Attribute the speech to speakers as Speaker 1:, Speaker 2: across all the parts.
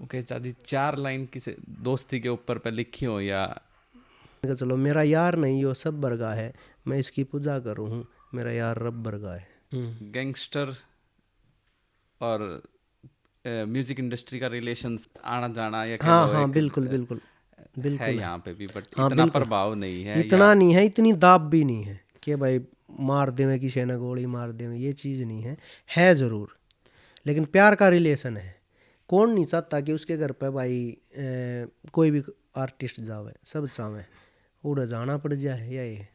Speaker 1: मुकेश दादी 4 लाइन किसी दोस्ती के ऊपर पे लिखी हो या
Speaker 2: मैंने कहा चलो मेरा यार नहीं वो सब बरगा है, मैं इसकी पूजा करूँ हूँ, मेरा यार रब बरगा है।
Speaker 1: गैंगस्टर और म्यूजिक इंडस्ट्री का रिलेशंस आना जाना या कह
Speaker 2: हाँ
Speaker 1: लो
Speaker 2: हाँ,
Speaker 1: एक
Speaker 2: बिल्कुल बिल्कुल
Speaker 1: है
Speaker 2: बिल्कुल है।
Speaker 1: यहाँ पे भी, बट
Speaker 2: हाँ
Speaker 1: इतना
Speaker 2: बिल्कुल,
Speaker 1: प्रभाव नहीं है या
Speaker 2: इतना नहीं है, इतनी दाब भी नहीं है कि भाई मार देवे किसी ने गोली मार देवे, ये चीज़ नहीं है ज़रूर, लेकिन प्यार का रिलेशन है। कौन नहीं चाहता कि उसके घर पे भाई कोई भी आर्टिस्ट जावे, सब चाहे उड़ जाना पड़ जाए या ये।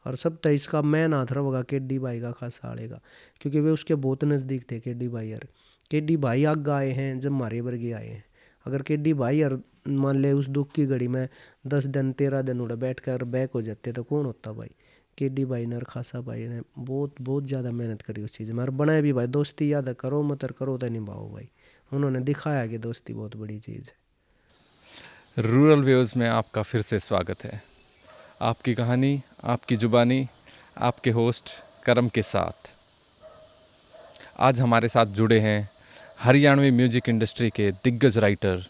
Speaker 2: और सब तो इसका मैन हाथ रहोगा केडी भाई का, खास आड़े का, क्योंकि वे उसके बहुत नज़दीक थे केडी भाई यार। केडी भाई आगे आए हैं जब मारे वर्गे आए हैं। अगर केडी भाई यार मान ले उस दुख की घड़ी में 10 दिन 13 दिन उड़े बैठ कर बैक हो जाते तो कौन होता भाई। केडी भाई ने और खासा भाई ने बहुत बहुत ज़्यादा मेहनत करी उस चीज़ में, और बनाए भी भाई दोस्ती याद करो मत करो तो निभाओ भाई। उन्होंने दिखाया कि दोस्ती बहुत बड़ी चीज़ है।
Speaker 3: रूरल व्यूज़ में आपका फिर से स्वागत है। आपकी कहानी, आपकी जुबानी, आपके होस्ट करम के साथ। आज हमारे साथ जुड़े हैं हरियाणवी म्यूजिक इंडस्ट्री के दिग्गज राइटर,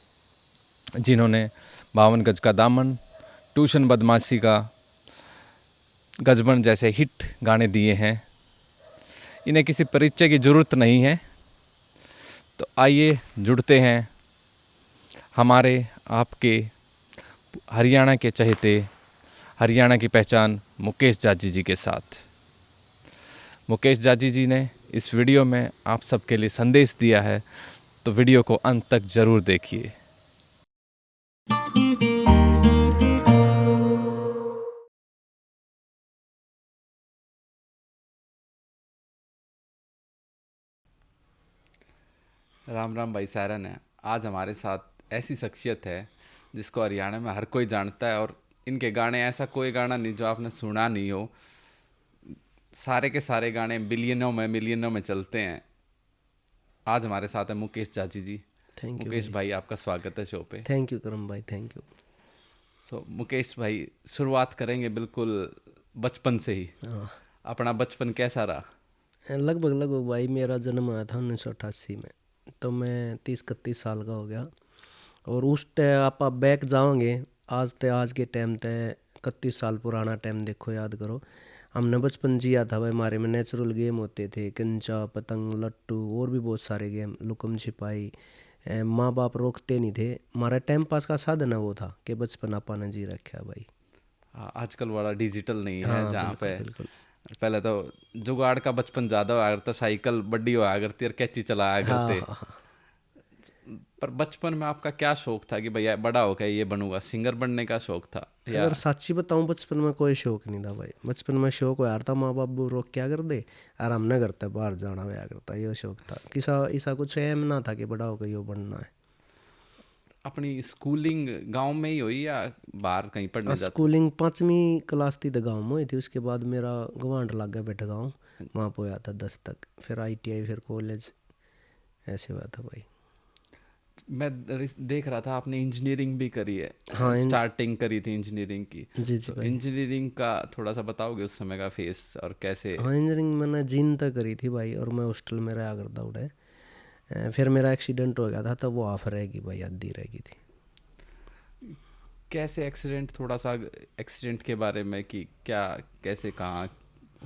Speaker 3: जिन्होंने 52 गज का दामन, ट्यूशन बदमाशी का, गजबन जैसे हिट गाने दिए हैं। इन्हें किसी परिचय की ज़रूरत नहीं है, तो आइए जुड़ते हैं हमारे आपके हरियाणा के चहेते, हरियाणा की पहचान मुकेश जाजी जी के साथ। मुकेश जाजी जी ने इस वीडियो में आप सबके लिए संदेश दिया है, तो वीडियो को अंत तक ज़रूर देखिए।
Speaker 1: राम राम भाई सारन है। आज हमारे साथ ऐसी शख्सियत है जिसको हरियाणा में हर कोई जानता है, और इनके गाने ऐसा कोई गाना नहीं जो आपने सुना नहीं हो। सारे के सारे गाने बिलियनों में मिलियनों में चलते हैं। आज हमारे साथ है मुकेश चाची जी।
Speaker 2: थैंक यू
Speaker 1: मुकेश
Speaker 2: भाई।
Speaker 1: भाई आपका स्वागत है शो पे।
Speaker 2: थैंक यू करम भाई, थैंक यू।
Speaker 1: सो मुकेश भाई, शुरुआत करेंगे बिल्कुल बचपन से ही।
Speaker 2: हाँ,
Speaker 1: अपना बचपन कैसा रहा?
Speaker 2: लगभग लगभग भाई मेरा जन्म आया था 1988 में, तो मैं 30-31 साल का हो गया। और उस टाइम आप बैक जाओगे आज के टाइम ते 31 साल पुराना टाइम देखो, याद करो। हमने बचपन जिया था भाई, हमारे में नेचुरल गेम होते थे, कंचा पतंग लट्टू और भी बहुत सारे गेम, लुकम छिपाई। माँ बाप रोकते नहीं थे, हमारा टाइम पास का साधन है वो था कि बचपन अपा ने जी रखा भाई।
Speaker 1: हाँ, आजकल वाला डिजिटल नहीं है
Speaker 2: हाँ
Speaker 1: जहाँ
Speaker 2: बिल्कुल
Speaker 1: पे
Speaker 2: बिल्कुल।
Speaker 1: पहले तो जुगाड़ का बचपन ज़्यादा हुआ करता, साइकिल बड्डी हुआ करती और कैची चलाया
Speaker 2: हाँ
Speaker 1: करते।
Speaker 2: हाँ हाँ।
Speaker 1: पर बचपन में आपका क्या शौक था कि भैया बड़ा होकर ये बनूंगा, सिंगर बनने का शौक था या?
Speaker 2: अगर सच्ची बताऊं, बचपन में कोई शौक नहीं था भाई। बचपन में शौक हो यार था माँ बाप रोक क्या कर दे, और हमने करते बाहर जाना हुआ करता, ये शौक था। किसा ऐसा कुछ एम ना था कि बड़ा होकर यो बनना है।
Speaker 1: अपनी स्कूलिंग गांव में ही हुई या बाहर कहीं पढ़ने जाते?
Speaker 2: स्कूलिंग 5वीं क्लास थी तो गाँव में हुई थी, उसके बाद मेरा गवांड लग गया बेटा गाँव, वहाँ पे होया था 10 तक, फिर ITI, फिर कॉलेज, ऐसे हुआ था भाई।
Speaker 1: मैं देख रहा था आपने इंजीनियरिंग भी करी है,
Speaker 2: हाँ
Speaker 1: स्टार्टिंग करी थी इंजीनियरिंग की।
Speaker 2: जी जी
Speaker 1: तो
Speaker 2: भाई।
Speaker 1: इंजीनियरिंग का थोड़ा सा बताओगे उस समय का फेस और कैसे?
Speaker 2: हाँ, इंजीनियरिंग मैंने जीन तक करी थी भाई, और मैं हॉस्टल में रहा करता उड़े। फिर मेरा एक्सीडेंट हो गया था, तब वो ऑफ रहेगी भाई, आधी रहेगी थी।
Speaker 1: कैसे एक्सीडेंट, थोड़ा सा एक्सीडेंट के बारे में कि क्या, कैसे, कहाँ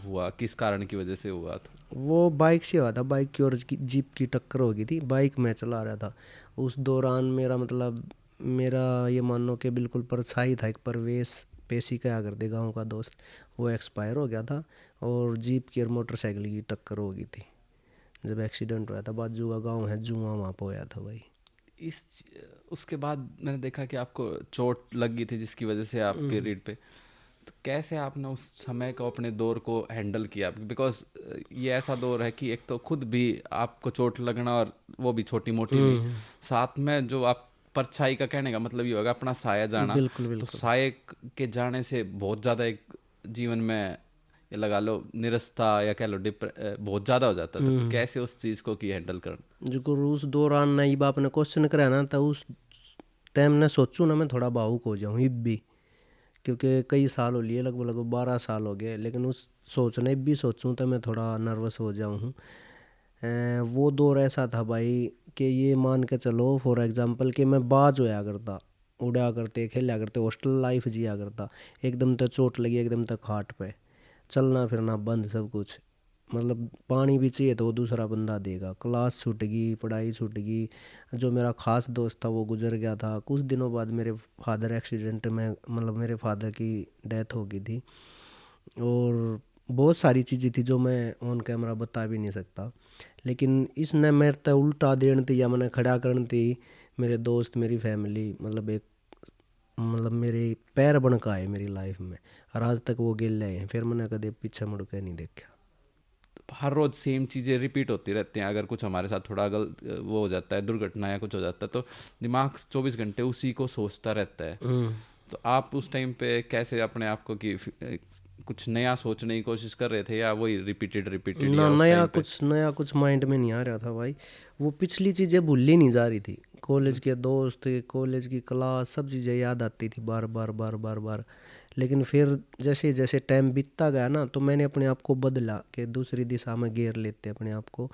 Speaker 1: हुआ, किस कारण की वजह से हुआ था?
Speaker 2: वो बाइक से हुआ था, बाइक की और जीप की टक्कर हो गई थी। बाइक मैं चला रहा था उस दौरान, मेरा मतलब मेरा ये मान लो कि बिल्कुल परछाई था, एक परवेश पेशी क्या करते गांव का दोस्त, वो एक्सपायर हो गया था। और जीप की और मोटरसाइकिल की टक्कर हो गई थी जब एक्सीडेंट हुआ था। बाजू का गांव है जुआ, वहाँ पे होया था भाई।
Speaker 1: इस उसके बाद मैंने देखा कि आपको चोट लग गई थी जिसकी वजह से आप पीरियड पे, तो कैसे आपने उस समय को, अपने दौर को हैंडल किया? बिकॉज ये ऐसा दौर है कि एक तो खुद भी आपको चोट लगना, और वो भी छोटी मोटी नहीं, साथ में जो आप परछाई का, कहने का मतलब ये होगा अपना साया जाना।
Speaker 2: बिल्कुल
Speaker 1: तो
Speaker 2: बिल्कुल।
Speaker 1: साये के जाने से बहुत ज़्यादा एक जीवन में, ये लगा लो निरस्ता या कह लो बहुत ज़्यादा हो जाता। तो कैसे उस चीज़ को की हैंडल करना?
Speaker 2: जो को उस दौरान नई बाप ने क्वेश्चन कराया ना, तो उस टाइम ने सोचूं ना मैं थोड़ा भावुक हो जाऊँ अब भी, क्योंकि कई साल हो लिए, लगभग लगभग 12 साल हो गए, लेकिन उस सोचने भी सोचूं तो मैं थोड़ा नर्वस हो जाऊँ हूँ। वो दौर ऐसा था भाई कि ये मान के चलो फॉर एग्जांपल कि मैं बाज होया करता, उड़ा करते, खेला करते, हॉस्टल लाइफ जिया करता, एकदम तक चोट लगी, एकदम तक खाट पे, चलना फिरना बंद सब कुछ, मतलब पानी भी चाहिए तो वो दूसरा बंदा देगा, क्लास छूट गई, पढ़ाई छूट गई। जो मेरा ख़ास दोस्त था वो गुजर गया था, कुछ दिनों बाद मेरे फादर एक्सीडेंट में, मतलब मेरे फादर की डेथ हो गई थी। और बहुत सारी चीज़ें थी जो मैं ऑन कैमरा बता भी नहीं सकता, लेकिन इसने मेरे ते उल्टा देन थी या मैंने खड़ा करन थी मेरे दोस्त, मेरी फैमिली, मतलब एक, मतलब मेरे पैर बनकाए मेरी लाइफ में, और आज तक वो गिल हैं, फिर मैंने कभी पीछे मुड़ के नहीं देखा।
Speaker 1: हर रोज सेम चीज़ें रिपीट होती रहती हैं। अगर कुछ हमारे साथ थोड़ा वो हो जाता है, दुर्घटना या कुछ हो जाता है, तो दिमाग 24 घंटे उसी को सोचता रहता है। तो आप उस टाइम पे कैसे अपने आप को कि कुछ नया सोचने की कोशिश कर रहे थे, या वही रिपीटेड रिपीटेड,
Speaker 2: ना
Speaker 1: या उस टाइम पे
Speaker 2: नया कुछ माइंड में नहीं आ रहा था भाई, वो पिछली चीज़ें भूली नहीं जा रही थी, कॉलेज के दोस्त, कॉलेज की क्लास, सब चीज़ें याद आती थी बार बार बार बार बार। लेकिन फिर जैसे जैसे टाइम बीतता गया ना, तो मैंने अपने आप को बदला कि दूसरी दिशा में गेर लेते अपने आप को,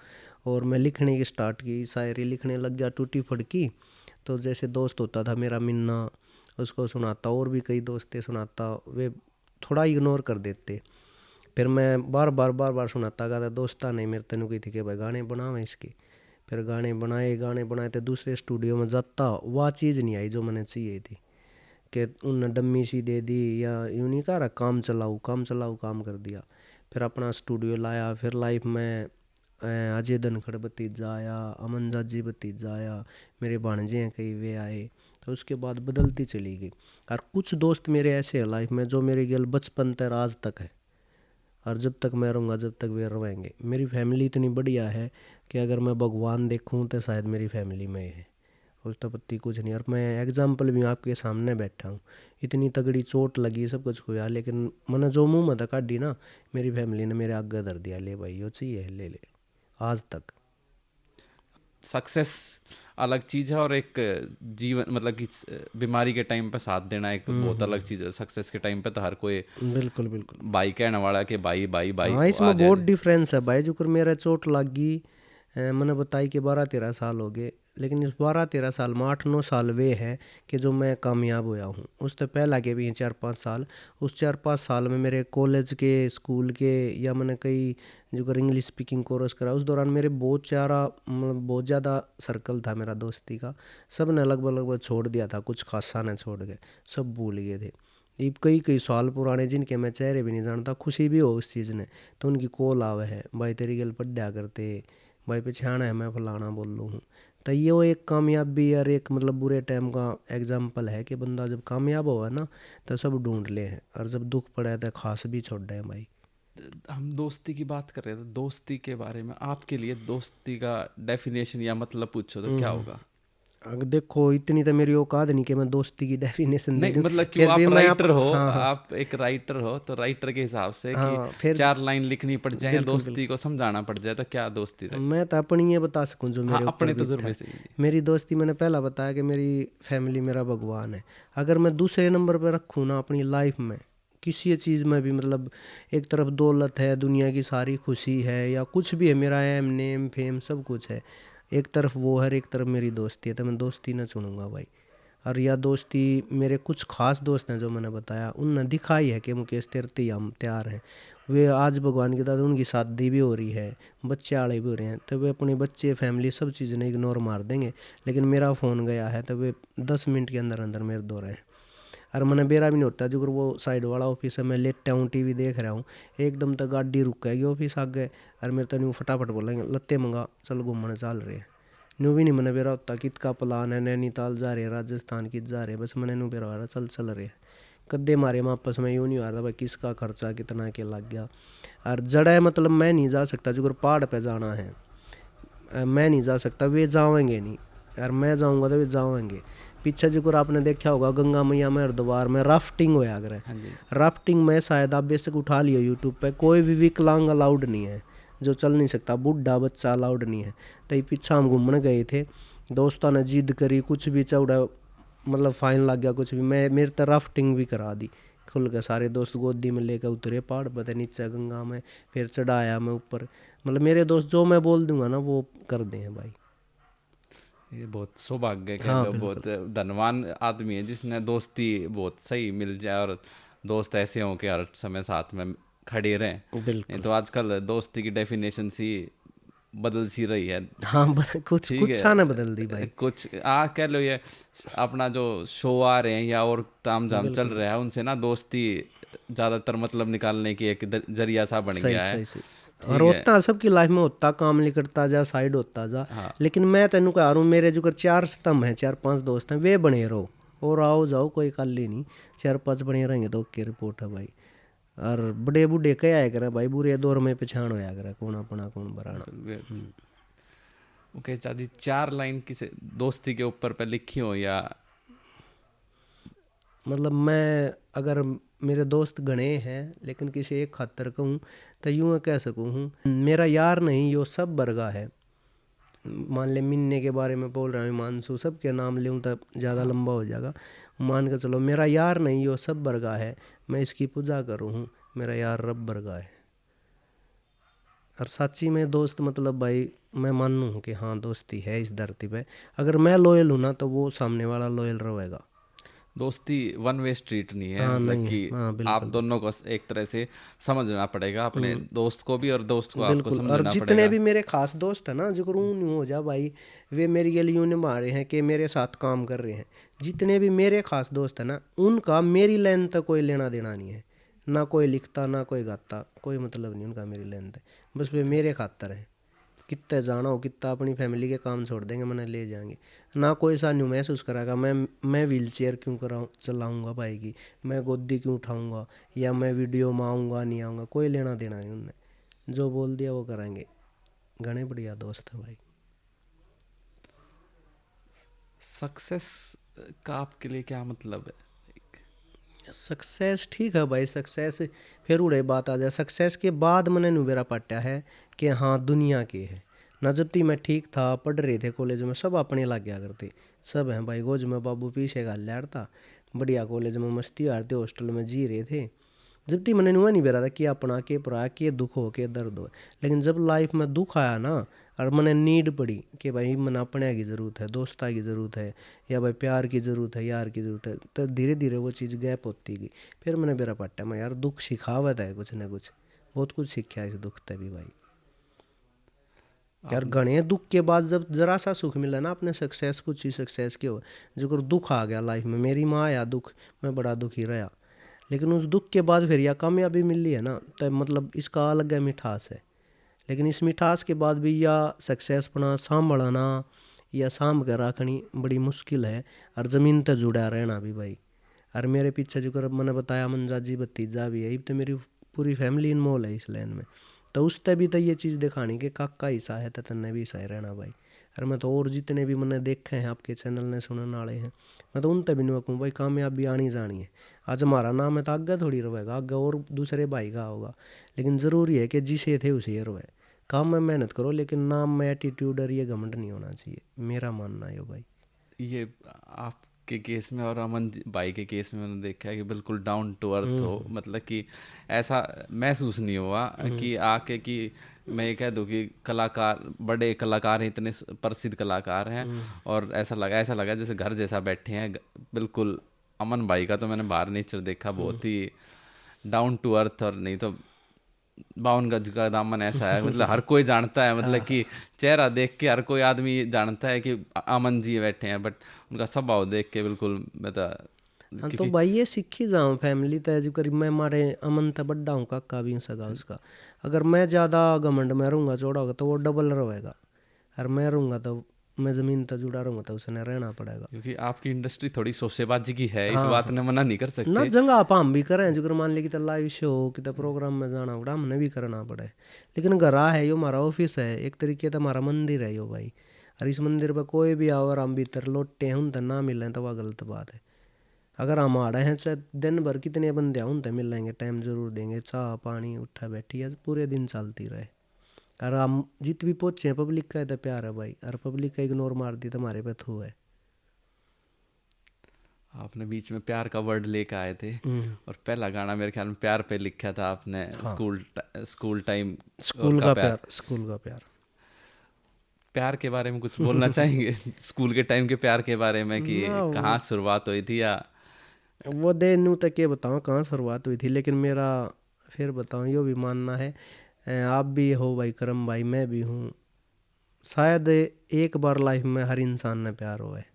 Speaker 2: और मैं लिखने की स्टार्ट की, शायरी लिखने लग गया टूटी फड़की। तो जैसे दोस्त होता था मेरा मिन्ना, उसको सुनाता, और भी कई दोस्त थे सुनाता, वे थोड़ा इग्नोर कर देते, फिर मैं बार बार सुनाता गया था। दोस्ता नहीं मेरे तेन की थी कि भाई गाने बनावे इसके, फिर गाने बनाए तो दूसरे स्टूडियो में जाता, वह चीज़ नहीं आई जो मैंने चाहिए थी, कि उन डम्मी सी दे दी या यूँ नहीं कह रहा काम चलाऊ काम कर दिया। फिर अपना स्टूडियो लाया, फिर लाइफ में अजय धनखड़ भतीजा आया, अमन जाजी भतीजा आया, मेरे भाणजे हैं कई, वे आए, तो उसके बाद बदलती चली गई। और कुछ दोस्त मेरे ऐसे हैं लाइफ में जो मेरे गल बचपन तक आज तक है, और जब तक मैं रहूँगा जब तक वे रहेंगे। मेरी फैमिली इतनी बढ़िया है कि अगर मैं भगवान देखूँ तो शायद मेरी फैमिली में है, उस तो पत्ती कुछ नहीं। और मैं एग्जाम्पल भी आपके सामने बैठा हूँ, इतनी तगड़ी चोट लगी, सब कुछ हुआ, लेकिन मैंने जो मुँह में था काटी ना, मेरी फैमिली ने मेरे आगे धर दिया, ले भाई यो चाहिए ले ले, आज तक।
Speaker 1: सक्सेस अलग चीज़ है, और एक जीवन मतलब कि बीमारी के टाइम पे साथ देना एक बहुत अलग चीज़ है। सक्सेस के टाइम पे तो हर कोई
Speaker 2: बिल्कुल बिल्कुल
Speaker 1: भाई कहने वाला है कि भाई भाई भाई
Speaker 2: हाँ, इसमें बहुत डिफरेंस है भाई। जो कर मेरा चोट लग गई, मैंने बताई कि 12-13 साल हो गए, लेकिन इस 12-13 साल में 8-9 साल वे है कि जो मैं कामयाब होया हूँ। उससे पहला के भी हैं 4-5 साल, उस 4-5 साल में मेरे कॉलेज के, स्कूल के, या मैंने कई जो कर इंग्लिश स्पीकिंग कोर्स करा, उस दौरान मेरे बहुत ज़्यादा सर्कल था मेरा दोस्ती का, सब ने लगभग छोड़ दिया था, कुछ खासा ने छोड़ गए, सब भूल गए थे। ये कई साल पुराने जिनके मैं चेहरे भी नहीं जानता, खुशी भी हो उस चीज़ ने, तो उनकी कॉल आवे है, भाई तेरी गल पढ़ा करते, भाई पछाना है मैं फलाना बोल लूँ हूँ। तो ये वो एक कामयाबी और एक मतलब बुरे टाइम का एग्जाम्पल है कि बंदा जब कामयाब हुआ ना तो सब ढूंढ ले हैं, और जब दुख पड़ा है तो खास भी छोड़ रहे हैं भाई।
Speaker 1: हम दोस्ती की बात कर रहे थे, दोस्ती के बारे में आपके लिए दोस्ती का डेफिनेशन या मतलब पूछो तो क्या होगा?
Speaker 2: अगर देखो इतनी तो मेरी औकात नहीं कि मैं दोस्ती की डेफिनेशन दे
Speaker 1: नहीं
Speaker 2: दूं,
Speaker 1: मतलब क्यों,
Speaker 2: फिर
Speaker 1: आप
Speaker 2: भी मैं
Speaker 1: राइटर हो,
Speaker 2: हाँ हाँ
Speaker 1: आप एक राइटर हो, तो राइटर के हिसाब से कि
Speaker 2: हाँ फिर
Speaker 1: 4 लाइन लिखनी पड़ जाए या
Speaker 2: बिल्कुल
Speaker 1: दोस्ती को समझाना पड़ जाए, तो क्या दोस्ती रहे?
Speaker 2: मैं तो अपनी ये बता सकूं जो
Speaker 1: हाँ,
Speaker 2: मेरे ऊपर
Speaker 1: अपने
Speaker 2: बीता
Speaker 1: तजुर्बे
Speaker 2: है।
Speaker 1: से ही।
Speaker 2: मेरी दोस्ती मैंने पहला बताया कि मेरी फैमिली मेरा भगवान है। अगर मैं दूसरे नंबर पर रखूँ ना अपनी लाइफ में किसी चीज़ में भी, मतलब एक तरफ दौलत है, दुनिया की सारी खुशी है, या कुछ भी है, मेरा एम नेम फेम सब कुछ है, एक तरफ वो है, एक तरफ मेरी दोस्ती है, तो मैं दोस्ती ना चुनूँगा भाई। और यह दोस्ती मेरे कुछ खास दोस्त हैं जो मैंने बताया, उनने दिखाई है कि मुकेश तेरे हम तैयार हैं। वे आज भगवान की दादा उनकी शादी भी हो रही है, बच्चे आड़े भी हो रहे हैं, तो वे अपने बच्चे फैमिली सब चीज़ें ने इग्नोर मार देंगे, लेकिन मेरा फ़ोन गया है तो वे 10 मिनट के अंदर अंदर मेरे दो रहे हैं। और मैंने बेरा भी नहीं होता, जो वो साइड वाला ऑफिस है, मैं लेटा हूँ टीवी देख रहा हूँ, एकदम तक गाड़ी रुक गई, ऑफिस आ गए, और मेरे तो नहीं फटाफट बोलेंगे लत्ते मंगा चल घूमने चल रहे हैं। न्यू भी नहीं मैंने बेरा होता कित का प्लान है, नैनीताल जा रहे हैं, राजस्थान कित जा रहे हैं, बस मैंने न्यू बेरा हो रहा चल रहे हैं। कद्दे मारे में आपस में यूँ नहीं आ रहा भाई किसका खर्चा कितना के लग गया। और जड़ा है मतलब मैं नहीं जा सकता, जो पहाड़ पे जाना है मैं नहीं जा सकता, वे जाएंगे नहीं, यार मैं जाऊंगा तो वे जाएंगे। पीछे जो आपने देखा होगा गंगा मैया में हरिद्वार में राफ्टिंग होया अगर है, राफ्टिंग में शायद आप बेशक उठा लियो यूट्यूब पे, कोई भी विकलांग अलाउड नहीं है, जो चल नहीं सकता, बूढ़ा बच्चा अलाउड नहीं है। तो ये पीछे हम घूमने गए थे, दोस्तों ने जिद करी, कुछ भी चौड़ा मतलब फाइन लग गया कुछ भी, मैं मेरे तो राफ्टिंग भी करा दी खुल के, सारे दोस्त गोदी में लेकर उतरे पहाड़ पर नीचे गंगा में, फिर चढ़ाया मैं ऊपर, मतलब मेरे दोस्त जो मैं बोल दूंगा ना वो कर दे हैं भाई।
Speaker 1: ये बहुत सौभाग्य कह
Speaker 2: हाँ
Speaker 1: लो,
Speaker 2: बिल्कुल
Speaker 1: बहुत धनवान आदमी है जिसने दोस्ती बहुत सही मिल जाए और दोस्त ऐसे हों कि हर समय साथ में खड़े रहें। नहीं
Speaker 2: बिल्कुल।
Speaker 1: तो आजकल दोस्ती की डेफिनेशन सी बदल सी रही है।
Speaker 2: हाँ कुछ
Speaker 1: ठीक
Speaker 2: कुछ सा ना बदल दी
Speaker 1: है,
Speaker 2: भाई।
Speaker 1: कुछ कह लो ये अपना जो शो आ रहे हैं या और तामझाम चल
Speaker 2: बिल्कुल
Speaker 1: रहा है उनसे ना दोस्ती ज़्यादातर मतलब निकालने की एक जरिया सा बन
Speaker 2: सही
Speaker 1: गया है।
Speaker 2: सही सही। और
Speaker 1: ठीक है।
Speaker 2: होता सबकी लाइफ में होता, काम निकलता जा, साइड होता जा।
Speaker 1: हाँ
Speaker 2: लेकिन मैं तेन कह रहा हूँ, मेरे जो 4 स्तंभ हैं, 4-5 दोस्त हैं, वे बने रहो और आओ जाओ कोई कल ही नहीं। 4-5 बने रहेंगे तो ओके रिपोर्ट है भाई। और बड़े बूढ़े क्या आया करे भाई, बुरे दौर में पहचान होया करे कौन अपना कौन बराना।
Speaker 1: ओके चाची, 4 लाइन किसी दोस्ती के ऊपर पे लिखी हो या
Speaker 2: मतलब मैं अगर मेरे दोस्त गणे हैं लेकिन किसी एक खातर कहूँ तो यूँ कह सकूँ हूँ, मेरा यार नहीं यो सब बरगा है। मान ले मिन्ने के बारे में बोल रहा हूँ, हिमांशु, सब के नाम लूँ तो ज़्यादा लंबा हो जाएगा। मान के चलो मेरा यार नहीं यो सब बरगा है, मैं इसकी पूजा करूँ हूँ, मेरा यार रब बरगा है। और सच्ची में दोस्त मतलब भाई मैं मानूँ हूँ कि हाँ दोस्ती है इस धरती पे। अगर मैं लॉयल हूँ ना तो वो सामने वाला लॉयल रहेगा।
Speaker 1: दोस्ती वन वे स्ट्रीट नहीं है,
Speaker 2: हाँ
Speaker 1: मतलब
Speaker 2: नहीं
Speaker 1: कि
Speaker 2: है, हाँ
Speaker 1: आप
Speaker 2: बिल्कुल
Speaker 1: दोनों को एक तरह से समझना पड़ेगा, अपने दोस्त को भी और दोस्त को आपको
Speaker 2: बिल्कुल। और
Speaker 1: समझना
Speaker 2: जितने
Speaker 1: पड़ेगा।
Speaker 2: भी मेरे खास दोस्त हैं ना, जो रून हो जा भाई, वे मेरे लिए यूँ निभा रहे हैं कि मेरे साथ काम कर रहे हैं। जितने भी मेरे खास दोस्त हैं ना, उनका मेरी लाइन तक कोई लेना देना नहीं है। ना कोई लिखता ना कोई गाता, कोई मतलब नहीं उनका मेरी लाइन तक। बस वे मेरे खातर है। कितने जाना हो, कितना अपनी फैमिली के काम छोड़ देंगे, मैंने ले जाएंगे। ना कोई सा न्यू महसूस कराएगा मैं व्हील चेयर क्यों कराऊँ चलाऊँगा भाई की, मैं गोदी क्यों उठाऊँगा, या मैं वीडियो में आऊँगा नहीं आऊँगा, कोई लेना देना नहीं उनने। जो बोल दिया वो करेंगे। घने बढ़िया दोस्त है भाई।
Speaker 1: सक्सेस का आपके लिए क्या मतलब है?
Speaker 2: सक्सेस ठीक है भाई, सक्सेस फिर उड़े बात आ जाए। सक्सेस के बाद मैंने नुबेरा पाटा है कि हाँ दुनिया के है ना। जब तक मैं ठीक था, पढ़ रहे थे कॉलेज में, सब अपने लग गया करते। सब हैं भाई, गोज में बाबू पीछे का लैर था, बढ़िया कॉलेज में मस्ती हारते, हॉस्टल में जी रहे थे। जब तक मैंने नुआ नहीं बेरा था कि अपना के परा के दुख हो के दर्द हो। लेकिन जब लाइफ में दुख आया ना और मैंने नीड पड़ी कि भाई मैंने अपने की ज़रूरत है, दोस्ता की ज़रूरत है, या भाई प्यार की ज़रूरत है, यार की ज़रूरत है, तो धीरे धीरे वो चीज़ गैप होती गई। फिर मैंने बेरा पट्टा मैं यार दुख सिखावत है कुछ ना कुछ, बहुत कुछ सीखा इस दुख से भी भाई। यार
Speaker 1: आप
Speaker 2: घने दुख के बाद जब जरा सा सुख मिला ना, अपने सक्सेस कुछ ही सक्सेस के हो, जो दुख आ गया लाइफ में, मेरी माँ आया दुख, मैं बड़ा दुखी रहा। लेकिन उस दुख के बाद फिर यह कामयाबी मिली है ना, तो मतलब इसका अलग है मिठास है। लेकिन इस मिठास के बाद भी यह सक्सेस अपना संभालना या सांभ कर रखनी बड़ी मुश्किल है। और ज़मीन तक जुड़ा रहना भी भाई। और मेरे पीछे जो कर मैंने बताया मंजा जी भतीजा भी है, तो मेरी पूरी फैमिली इनमोल है इस लाइन में। तो उस तक भी तो ये चीज़ दिखानी कि काका हिस्सा है तो तन्ने भी हिस्सा रहना भाई। और मैं तो और जितने भी मैंने देखे हैं आपके चैनल ने सुनने वाले हैं, मैं तो उन तक भी नहीं कहूँ भाई कामयाबी आनी जानी है। आज हमारा नाम है तो आगे थोड़ी रहेगा, आगे और दूसरे भाई का होगा। लेकिन ज़रूरी है कि जिसे थे उसे रहे। काम में मेहनत करो लेकिन नाम में एटीट्यूड और ये घमंड नहीं होना चाहिए, मेरा मानना है भाई।
Speaker 1: ये आपके केस में और भाई के केस में मैंने देखा है कि बिल्कुल डाउन टू अर्थ हो, मतलब कि ऐसा महसूस नहीं हुआ कि आके कि मैं ये कह दूँ कि कलाकार, बड़े कलाकार हैं, इतने प्रसिद्ध कलाकार हैं, और ऐसा लगा जैसे घर जैसा बैठे हैं बिल्कुल। अमन भाई का तो मैंने बाहर नेचर देखा, बहुत ही डाउन टू अर्थ। और नहीं तो 52 गज का दामन ऐसा है, मतलब हर कोई जानता है, मतलब कि चेहरा देख के हर कोई आदमी जानता है कि अमन जी बैठे हैं, बट उनका स्वभाव देख के बिल्कुल बता।
Speaker 2: हाँ तो
Speaker 1: क्योंकि
Speaker 2: भाई ये सीखी जाऊँ फैमिली तय जो करीब मैं मारे अमन तय बड्डा हूँ, काका भी हूँ सगा उसका। अगर मैं ज़्यादा घमंड में रहूँगा चौड़ा होगा तो वो डबल रहेगा। और मैं रहूँगा तो मैं ज़मीन तक जुड़ा रहूँगा तो उसने रहना पड़ेगा।
Speaker 1: क्योंकि आपकी इंडस्ट्री थोड़ी शोशेबाजी की है, इस
Speaker 2: हाँ
Speaker 1: बात
Speaker 2: हाँ
Speaker 1: ने मना नहीं कर
Speaker 2: ना,
Speaker 1: सकते।
Speaker 2: जगह आप हम भी करें जो मान ली कि लाइव शो कि प्रोग्राम में जाना पड़ा, हमने भी करना पड़े। लेकिन घरा है यो हमारा ऑफिस है, एक तरीके तो हमारा मंदिर है यो भाई। और इस मंदिर पर कोई भी आओ और हम भीतर लौटे हैं उन तक ना मिलें तो वह गलत बात है। अगर हम आ रहे हैं चाहे दिन भर कितने बंदे आऊँ तो मिल लेंगे, टाइम ज़रूर देंगे, चाह पानी उठा बैठी है पूरे दिन चलती रहे। और हम जित भी पहुँचे हैं पब्लिक का तो प्यार है भाई, और पब्लिक का इग्नोर मार दी तो हमारे पे थू है।
Speaker 1: आपने बीच में प्यार का वर्ड लेकर आए थे और पहला गाना मेरे ख्याल में प्यार पे लिखा था आपने, स्कूल टाइम
Speaker 2: स्कूल का प्यार, स्कूल का प्यार।
Speaker 1: प्यार के बारे में कुछ बोलना चाहेंगे? स्कूल के टाइम के प्यार के बारे में कि कहाँ शुरुआत हुई थी या
Speaker 2: वो दे नू तक ये बताऊँ कहाँ शुरुआत हुई थी, लेकिन मेरा फिर बताऊँ यो भी मानना है, आप भी हो भाई करम भाई, मैं भी हूँ, शायद एक बार लाइफ में हर इंसान ने प्यार हुआ है।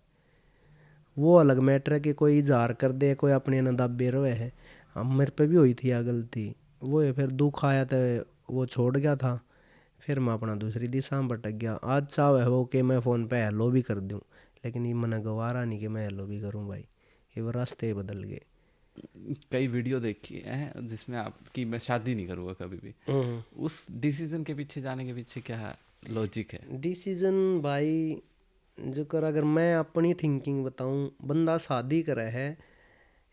Speaker 2: वो अलग मैटर है कि कोई इजहार कर दे, कोई अपने न दबे रहे है। हम मेरे पे भी हुई थी या गलती वो है, फिर दुख आया तो वो छोड़ गया था, फिर मैं अपना दूसरी दिशा में भटक गया। आज चाह है वो कि मैं फ़ोन पे हेलो भी कर दूँ, लेकिन ये मना गवारा नहीं कि मैं हेलो भी करूँ भाई, ये वो रास्ते बदल गए।
Speaker 1: कई वीडियो देखी है जिसमें आपकी मैं शादी नहीं करूँगा कभी भी, उस डिसीजन के पीछे जाने के पीछे क्या लॉजिक है?
Speaker 2: डिसीजन भाई जो कर, अगर मैं अपनी थिंकिंग बताऊं, बंदा शादी करे है,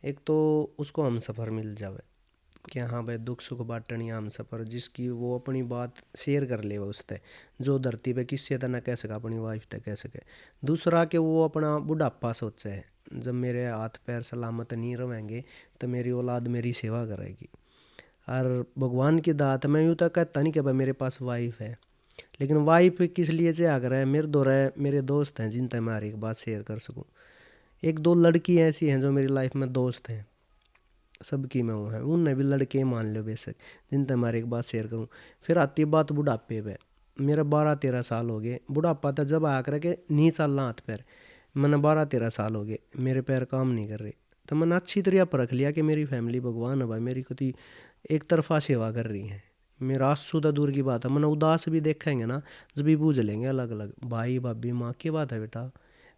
Speaker 2: एक तो उसको हम सफ़र मिल जावे कि हाँ भाई दुख सुख बांटनी हम सफ़र, जिसकी वो अपनी बात शेयर कर ले उससे, जो धरती पे किसी तरह कह सके अपनी वाइफ तक कह सके। दूसरा कि वो अपना बुढ़ापा सोचे है, जब मेरे हाथ पैर सलामत नहीं रहेंगे तो मेरी औलाद मेरी सेवा करेगी। और भगवान की दात, मैं यूँ तक कहता नहीं कि भाई मेरे पास वाइफ है, लेकिन वाइफ किस लिए चाह कर है, मेरे दो रहे मेरे दोस्त हैं जिनसे मैं हर एक बात शेयर कर सकूं। एक दो लड़की ऐसी हैं जो मेरी लाइफ में दोस्त हैं, सबकी मैं वो हैं, उनने भी लड़के मान लो बेशक, जिनसे मैं हर एक बात शेयर करूं। फिर आती है बात बुढ़ापे पे, मेरा 12-13 साल हो गए, बुढ़ापा था जब आकर के नहीं चल रहा हाथ पैर, मैंने 12-13 साल हो गए मेरे पैर काम नहीं कर रहे, तो मैंने अच्छी तरह परख लिया कि मेरी फैमिली भगवान है भाई, मेरी कति एक तरफा सेवा कर रही है। मेरा आंसू तो दूर की बात है, मैंने उदास भी देखेंगे ना जब भी बूझ लेंगे अलग अलग, भाई भाभी माँ की बात है बेटा।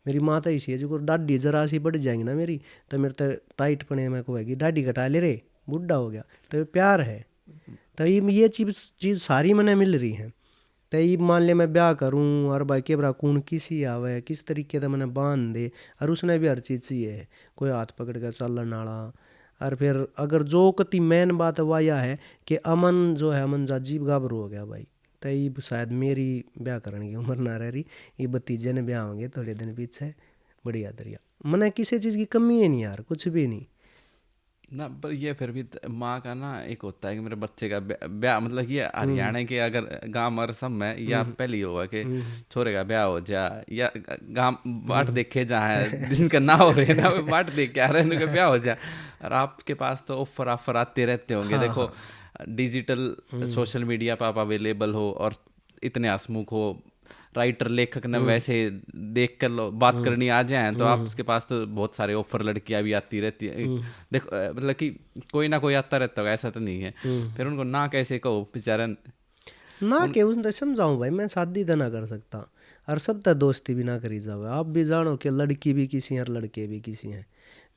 Speaker 2: मेरी माँ तो इसी है जो डाढ़ी जरा सी बढ़ जाएंगी ना मेरी, तो मेरे तो टाइट पने में कहेगी डाढ़ी कटा ले रे, बुढ़ा हो गया, तो ये प्यार है। तो ये चीज़ सारी मैंने मिल रही है। तो ये मान ले मैं ब्याह करूँ और भाई के बरा कौन किसी आवे किस तरीके से मैंने बांध दे, और उसने भी हर चीज़ चाहिए, कोई हाथ पकड़ कर चलन वाला। और फिर अगर जो कति मेन बात वह यह है कि अमन जो है, अमन जाजीब गाभरू हो गया भाई, तो ये शायद मेरी ब्याह करने की उम्र ना रह रही, ये भतीजे ने ब्याह होंगे थोड़े दिन पीछे, बढ़िया दरिया मैंने किसी चीज़ की कमी है नहीं यार, कुछ भी नहीं
Speaker 1: ना। पर ये फिर भी माँ का ना एक होता है कि मेरे बच्चे का ब्याह, मतलब ये हरियाणा के अगर गांव और सब में या पहले ही होगा कि छोरे का ब्याह हो जा, या गांव बाट देखे जहाँ है जिनका ना हो रहे ना, बाट देख के आ रहे हैं उनका ब्याह हो जा। और आपके पास तो ऑफर आते रहते होंगे। देखो डिजिटल सोशल मीडिया पर आप अवेलेबल हो और इतने हंसमुख हो, राइटर लेखक ने वैसे देख कर लो बात करनी आ जाए तो आपके पास तो बहुत सारे ऑफर लड़कियां भी आती रहती है। देखो मतलब कि कोई ना कोई आता रहता होगा, ऐसा तो नहीं है। फिर उनको ना कैसे कहो बेचारा
Speaker 2: ना के उन समझाऊं भाई, मैं शादी तो ना कर सकता, और सब तक दोस्ती भी ना करी जावे। आप भी जानो कि लड़की भी किसी हैं और लड़के भी किसी हैं।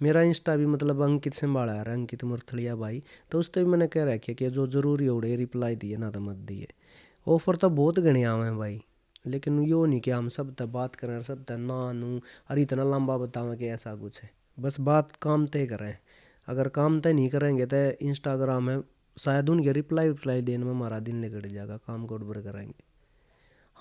Speaker 2: मेरा इंस्टा भी मतलब अंकित सिंबाड़ा है, अंकित मुरथलिया भाई, तो उस पर भी मैंने कह रखा कि जो ज़रूरी उड़े रिप्लाई दिए ना तो मत दिए। ऑफर तो बहुत गणे आवे हैं भाई, लेकिन यो नहीं कि हम सब तक बात करें, सब तक ना नू और इतना लंबा बतावें कि ऐसा कुछ है। बस बात काम तय करें, अगर काम तय नहीं करेंगे तो इंस्टाग्राम में शायद उनके रिप्लाई देने में हमारा दिन निकल जाएगा, काम को गड़बड़ कराएंगे।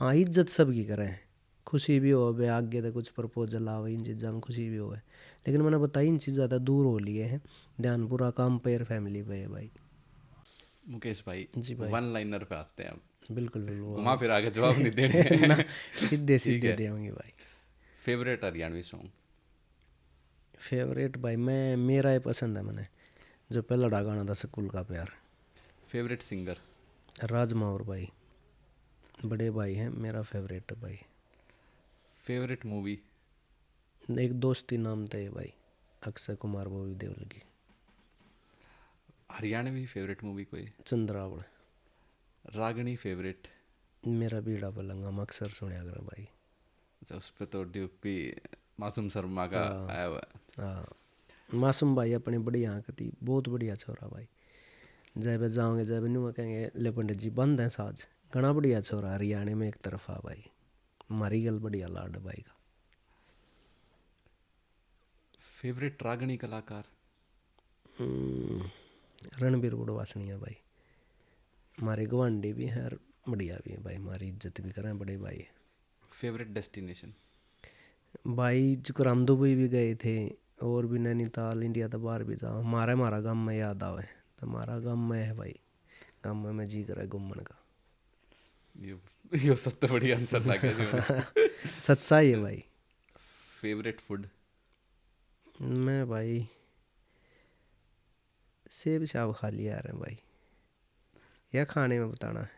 Speaker 2: हाँ इज्जत सबकी करें, खुशी भी हो बे आगे तो कुछ प्रपोजल आवे, इन चीज़ों में खुशी भी हो, लेकिन मैंने बताई इन चीज़ ज़्यादा दूर हो लिए हैं, ध्यान पूरा काम पे और फैमिली पे है भाई।
Speaker 1: मुकेश भाई
Speaker 2: जी भाई,
Speaker 1: वन लाइनर पे आते हैं अब।
Speaker 2: बिल्कुल बिल्कुल
Speaker 1: घुमा फिर आगे जवाब नहीं देने
Speaker 2: ना, सीधे
Speaker 1: ठीक
Speaker 2: सीधे
Speaker 1: है।
Speaker 2: देंगे भाई।
Speaker 1: Favourite Haryanvi song?
Speaker 2: फेवरेट भाई मैं मेरा ये पसंद है, मैंने जो पहला गाना था स्कूल का प्यार।
Speaker 1: Favourite singer?
Speaker 2: राजमावर भाई, बड़े भाई हैं, मेरा फेवरेट है भाई।
Speaker 1: Favourite movie?
Speaker 2: एक दोस्ती नाम था ये भाई, अक्षय कुमार बॉबी देओल की।
Speaker 1: हरियाणवी फेवरेट मूवी कोई?
Speaker 2: चंद्रावण।
Speaker 1: रागनी फेवरेट?
Speaker 2: मेरा बीड़ा पलंगा हम अक्सर सुनया करो भाई।
Speaker 1: अच्छा, उस पर तो ड्यूपी मासूम शर्मा का आया हुआ है।
Speaker 2: हाँ मासूम भाई अपने बढ़िया आंकती, बहुत बढ़िया छोरा भाई। जय पे जाओगे जय पे न्यू कहेंगे ले पंडित जी बंद है साज, घना बढ़िया छोरा हरियाणा में एक तरफा भाई, मारी गल बढ़िया लाड भाई का।
Speaker 1: फेवरेट रागनी कलाकार?
Speaker 2: रणबीर बुढ़वासनिया भाई, हमारे गवांडी भी हैं और बढ़िया भी है भाई, हमारी इज्जत भी करें बड़े भाई।
Speaker 1: Favourite destination?
Speaker 2: भाई जो हम दुबई भी गए थे और भी नैनीताल इंडिया तो बाहर भी जाओ, हमारा गाँव में याद आवे तो हमारा गाँव में है भाई, गाँव में जी करे घूमने का।
Speaker 1: ये सब तो बढ़िया आंसर लगा जी।
Speaker 2: सच्चाई है भाई।
Speaker 1: Favourite food?
Speaker 2: मैं भाई सेब साब खा लिया यार भाई, या खाने में बताना है?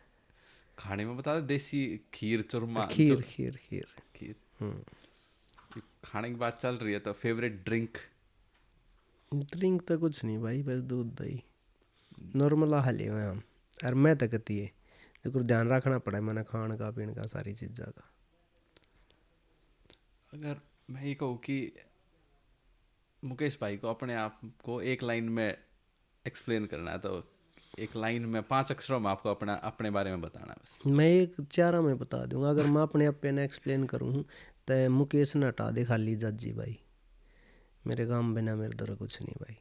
Speaker 1: खाने में बता दो, देसी खीर, चूरमा,
Speaker 2: खीर खीर खीर।
Speaker 1: खीर। खाने की बात चल रही है तो फेवरेट ड्रिंक?
Speaker 2: ड्रिंक तो कुछ नहीं भाई, बस दूध दही नॉर्मल हाल ही में हम। और मैं तो कहती है जो ध्यान रखना पड़ा है मैंने खाने का पीने का सारी चीज़ों का।
Speaker 1: अगर मैं ये कहूँ कि मुकेश भाई को अपने आप को एक लाइन में एक्सप्लेन करना है, तो एक लाइन में 5 अक्षरों में आपको अपने बारे में बताना है बस।
Speaker 2: मैं एक चारा में बता दूंगा, अगर मैं अपने आप पे ना एक्सप्लेन करूँ तो मुकेश ने हटा दे खाली जज्जी भाई, मेरे काम बिना मेरे दर कुछ नहीं भाई।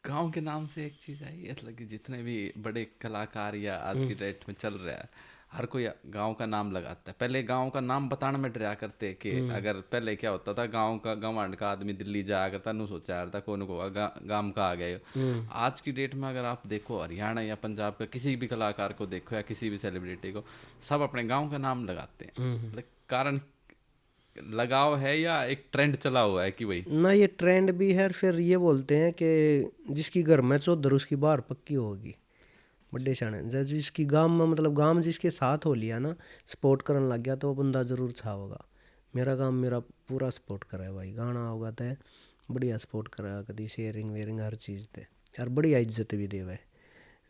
Speaker 1: गांव के नाम से एक चीज आई, मतलब कि जितने भी बड़े कलाकार या आज की डेट में चल रहा है, हर कोई गांव का नाम लगाता है। पहले गांव का नाम बताने में डरा करते कि अगर पहले क्या होता था, गांव का गवांड का आदमी दिल्ली जाया करता, नु सोचा करता कौन को गांव का आ गए। आज की डेट में अगर आप देखो हरियाणा या पंजाब का किसी भी कलाकार को देखो या किसी भी सेलिब्रिटी को, सब अपने गाँव का नाम लगाते हैं। मतलब कारण लगाव है या एक ट्रेंड चला हुआ है कि भाई
Speaker 2: ना, ये ट्रेंड भी है। फिर ये बोलते हैं कि जिसकी घर में चौधर उसकी बाहर पक्की होगी, बड़े शाने जिसकी गांव में मतलब गांव जिसके साथ हो लिया ना, सपोर्ट करने लग गया तो वो बंदा जरूर छा होगा। मेरा गांव मेरा पूरा सपोर्ट करा है भाई, गाना होगा तो बढ़िया सपोर्ट करा, कभी शेयरिंग वेयरिंग हर चीज़ ते, यार बढ़िया इज्जत भी देवा है।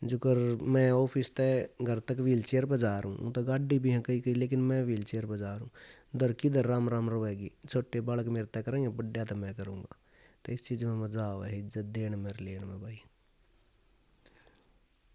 Speaker 2: जो कर मैं ऑफिस तय घर तक व्हील चेयर पर जा रहा हूँ, तो गाड़ी भी है कई कई, लेकिन मैं व्हील चेयर पर जा रहा हूँ। दर की दर राम राम रहेगी, छोटे बालक मेरे तय करेंगे, बड्डा तो मैं करूँगा। तो इस चीज़ में मज़ा आवा है, इज्जत देने मेरे लिए में भाई।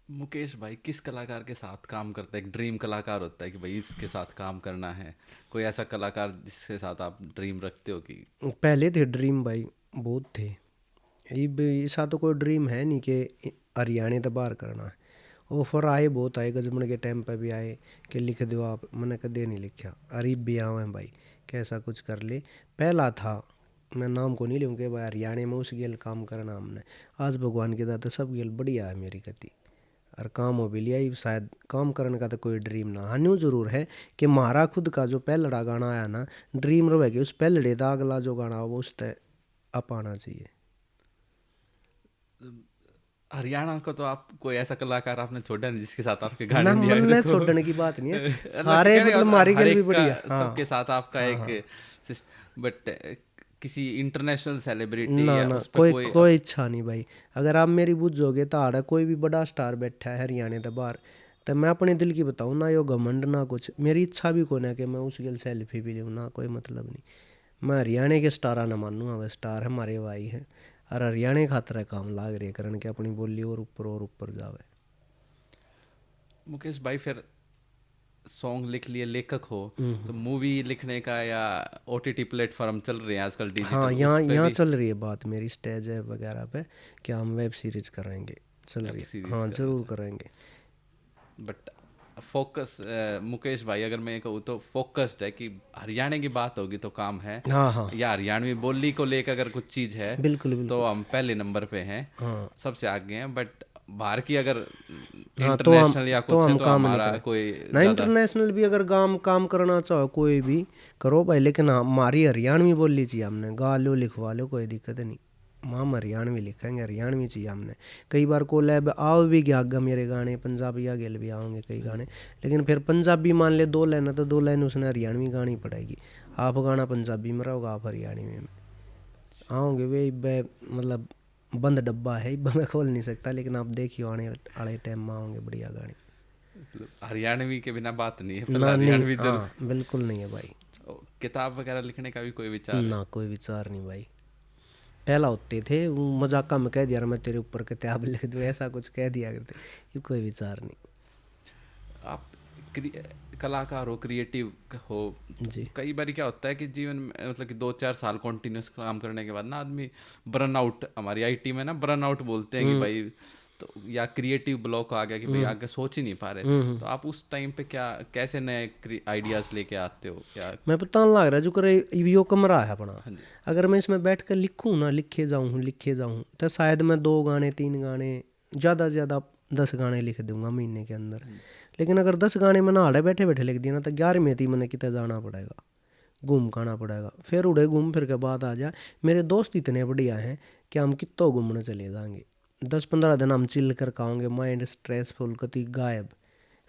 Speaker 1: मुकेश भाई किस कलाकार के साथ काम करते हैं? एक ड्रीम कलाकार होता है कि भाई इसके साथ काम करना है, कोई ऐसा कलाकार जिसके साथ आप ड्रीम रखते हो? कि
Speaker 2: पहले थे ड्रीम भाई, बहुत थे। अब ऐसा तो कोई ड्रीम है नहीं कि हरियाणा तो बाहर करना है। ऑफर आए बहुत आए, गजबन के टाइम पे भी आए कि लिख दो आप, मैंने कदे नहीं लिखा। अरीब भी आवे हैं भाई कैसा कुछ कर ले। पहला था, मैं नाम को नहीं लूँ कि भाई हरियाणा में उस गेल काम करना हमने। आज भगवान की दाता सब गेल बढ़िया है मेरी गति, और काम हो भी लिया। शायद काम करने का तो कोई ड्रीम ना, हाँ न्यू जरूर है कि हमारा खुद का जो पहलड़ा गाना आया ना, ड्रीम रहेगी उस पहलड़े का अगला जो गाना वो उस तय अप आना चाहिए।
Speaker 1: हरियाणा को तो आप कोई ऐसा कलाकार आपने छोड़ा नहीं जिसके साथ आपके
Speaker 2: ना
Speaker 1: गाने नहीं आए?
Speaker 2: मन में छोड़ने की बात नहीं है, सारे मतलब मारी
Speaker 1: हर
Speaker 2: गल भी
Speaker 1: एक
Speaker 2: बढ़िया।
Speaker 1: का, सबके साथ आपका एक बट किसी इंटरनेशनल सेलिब्रिटी
Speaker 2: ना
Speaker 1: या
Speaker 2: ना
Speaker 1: उस पे
Speaker 2: कोई
Speaker 1: कोई
Speaker 2: कोई इच्छा नहीं भाई। अगर आप मेरी बुझोगे तो आड़ा कोई भी बड़ा स्टार बैठा है हरियाणा तो बाहर, तो मैं अपने दिल की बताऊँ ना, यो घमंड ना कुछ, मेरी इच्छा भी कौन है कि मैं उस गल सेल्फी भी लूँ ना, कोई मतलब नहीं। मैं हरियाणा के स्टारा ना मानूँ, अब स्टार है हमारे भाई हैं, और हरियाणा खातर काम लाग रही है करन के अपनी बोली और ऊपर जावे।
Speaker 1: मुकेश भाई फिर सॉन्ग लिख लिए, लेखक हो, तो मूवी लिखने का या ओटीटी प्लेटफॉर्म चल रहे हैं आजकल डिजिटल,
Speaker 2: हाँ,
Speaker 1: उस
Speaker 2: यहाँ
Speaker 1: पे
Speaker 2: यहाँ
Speaker 1: भी
Speaker 2: चल रही है बात मेरी स्टेज है वगैरह पे, क्या हम वेब सीरीज करेंगे, चल रही है।
Speaker 1: सीरीज
Speaker 2: हाँ
Speaker 1: कर
Speaker 2: ज़रूर करेंगे।
Speaker 1: बट फोकस मुकेश भाई अगर मैं कहूँ तो फोकस्ड है कि हरियाणा की बात होगी तो काम है,
Speaker 2: हाँ हाँ
Speaker 1: या हरियाणवी बोली को लेकर अगर कुछ चीज़ है
Speaker 2: बिल्कुल
Speaker 1: तो
Speaker 2: बिल्कुल।
Speaker 1: हम पहले नंबर पे हैं,
Speaker 2: हाँ
Speaker 1: सबसे आगे हैं। बट बाहर की अगर
Speaker 2: हाँ
Speaker 1: इंटरनेशनल या
Speaker 2: तो
Speaker 1: कुछ है
Speaker 2: हम
Speaker 1: तो
Speaker 2: काम नहीं
Speaker 1: हमारा
Speaker 2: करें
Speaker 1: कोई
Speaker 2: ना।
Speaker 1: ज़्यादा
Speaker 2: इंटरनेशनल भी अगर काम करना चाहो कोई भी करो भाई, लेकिन हाँ हमारी हरियाणवी बोलनी चाहिए। हमने गा लो लिखवा लो कोई दिक्कत नहीं, हम हरियाणवी लिखेंगे, हरियाणवी चाहिए हमने। कई बार कोलैब आओ भी गया आगे मेरे गाने, पंजाबी आगे भी आओगे कई गाने, लेकिन फिर पंजाबी मान ले 2 लाइन तो 2 लाइन उसने हरियाणवी गानी पड़ेगी। आप गाना पंजाबी में रहोगा, आप हरियाणवी में आओगे वे मतलब बंद डब्बा है, मैं खोल नहीं सकता, लेकिन आप देखियो आने वाले टाइम में आओगे बढ़िया गाने।
Speaker 1: हरियाणवी के बिना बात नहीं है, पहले
Speaker 2: ना नहीं,
Speaker 1: हरियाणवी जरूर।
Speaker 2: हाँ बिल्कुल नहीं है भाई।
Speaker 1: किताब वगैरह लिखने का भी कोई विचार है?
Speaker 2: ना कोई विचार नहीं भाई। पहला होते थे वो मजाका में कह दिया मैं तेरे ऊपर किताब लिख दूँ, ऐसा कुछ कह दिया करते, ये कोई विचार नहीं
Speaker 1: आप कलाकार हो, क्रिएटिव हो,
Speaker 2: जी।
Speaker 1: कई बार क्या होता है कि जीवन में मतलब कि 2-4 साल कॉन्टिन्यूस काम करने के बाद ना आदमी बर्न आउट, हमारी आईटी में ना बर्न आउट बोलते हैं कि भाई तो या क्रिएटिव ब्लॉक आ गया कि भाई आगे सोच ही नहीं पा रहे, तो आप उस टाइम पे क्या कैसे नए आइडियाज लेके आते हो क्या?
Speaker 2: मैं बताने लग रहा जो करे यो कमरा है अपना,
Speaker 1: हाँ जी।
Speaker 2: अगर मैं इसमें बैठ कर लिखूँ ना, लिखे जाऊँ तो शायद मैं 2 गाने 3 गाने ज़्यादा से ज़्यादा 10 गाने लिख दूंगा महीने के अंदर। लेकिन अगर 10 गाने मैंने आड़े बैठे बैठे लिख दिया ना तो 11वें थी मैंने कितने जाना पड़ेगा, घूम के आना पड़ेगा, फिर उड़े घूम फिर के बाद आ जा। मेरे दोस्त इतने बढ़िया हैं कि हम कितो घूमने चले जाएंगे, 10-15 दिन हम चिल कर खाओगे, माइंड स्ट्रेसफुल कति गायब,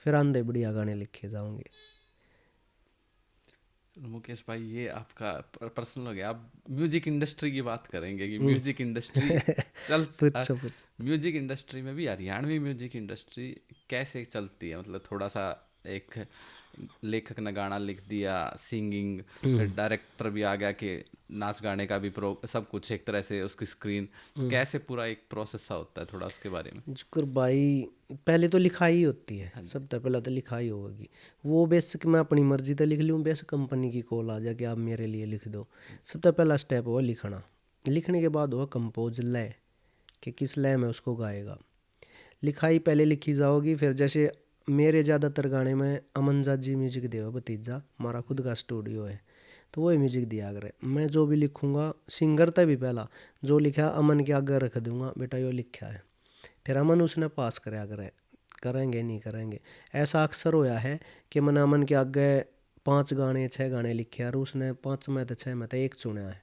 Speaker 2: फिर आंधे बढ़िया गाने लिखे जाओगे।
Speaker 1: चलो मुकेश भाई, ये आपका पर्सनल हो गया। अब म्यूजिक इंडस्ट्री की बात करेंगे कि म्यूजिक इंडस्ट्री
Speaker 2: पूछो।
Speaker 1: म्यूजिक इंडस्ट्री में भी हरियाणवी म्यूजिक इंडस्ट्री कैसे चलती है? मतलब थोड़ा सा, एक लेखक ने गाना लिख दिया, सिंगिंग डायरेक्टर भी आ गया कि नाच गाने का भी प्रो सब कुछ एक तरह से उसकी स्क्रीन, तो कैसे पूरा एक प्रोसेस सा होता है, थोड़ा उसके बारे में?
Speaker 2: जुकर भाई पहले तो लिखाई होती है, सबसे पहले तो लिखाई होगी। वो बेशक मैं अपनी मर्जी तो लिख लूँ, बेशक कंपनी की कॉल आ जाए कि आप मेरे लिए लिख दो। सबसे पहला स्टेप हुआ लिखना, लिखने के बाद हुआ कंपोज, लय कि किस लय में उसको गाएगा। लिखाई पहले लिखी जाओगी, फिर जैसे मेरे ज़्यादातर गाने में अमन जी म्यूजिक देव भतीजा, हमारा खुद का स्टूडियो है, तो वही म्यूजिक दिया करे। मैं जो भी लिखूँगा सिंगर तक भी पहला जो लिखा अमन के आगे रख दूंगा, बेटा यो लिखा है, फिर अमन उसने पास कराया करे, करेंगे नहीं करेंगे। ऐसा अक्सर होया है कि मैंने अमन के आगे 5 गाने 6 गाने लिखे और उसने 5 में तो 6 में तो 1 चुना है,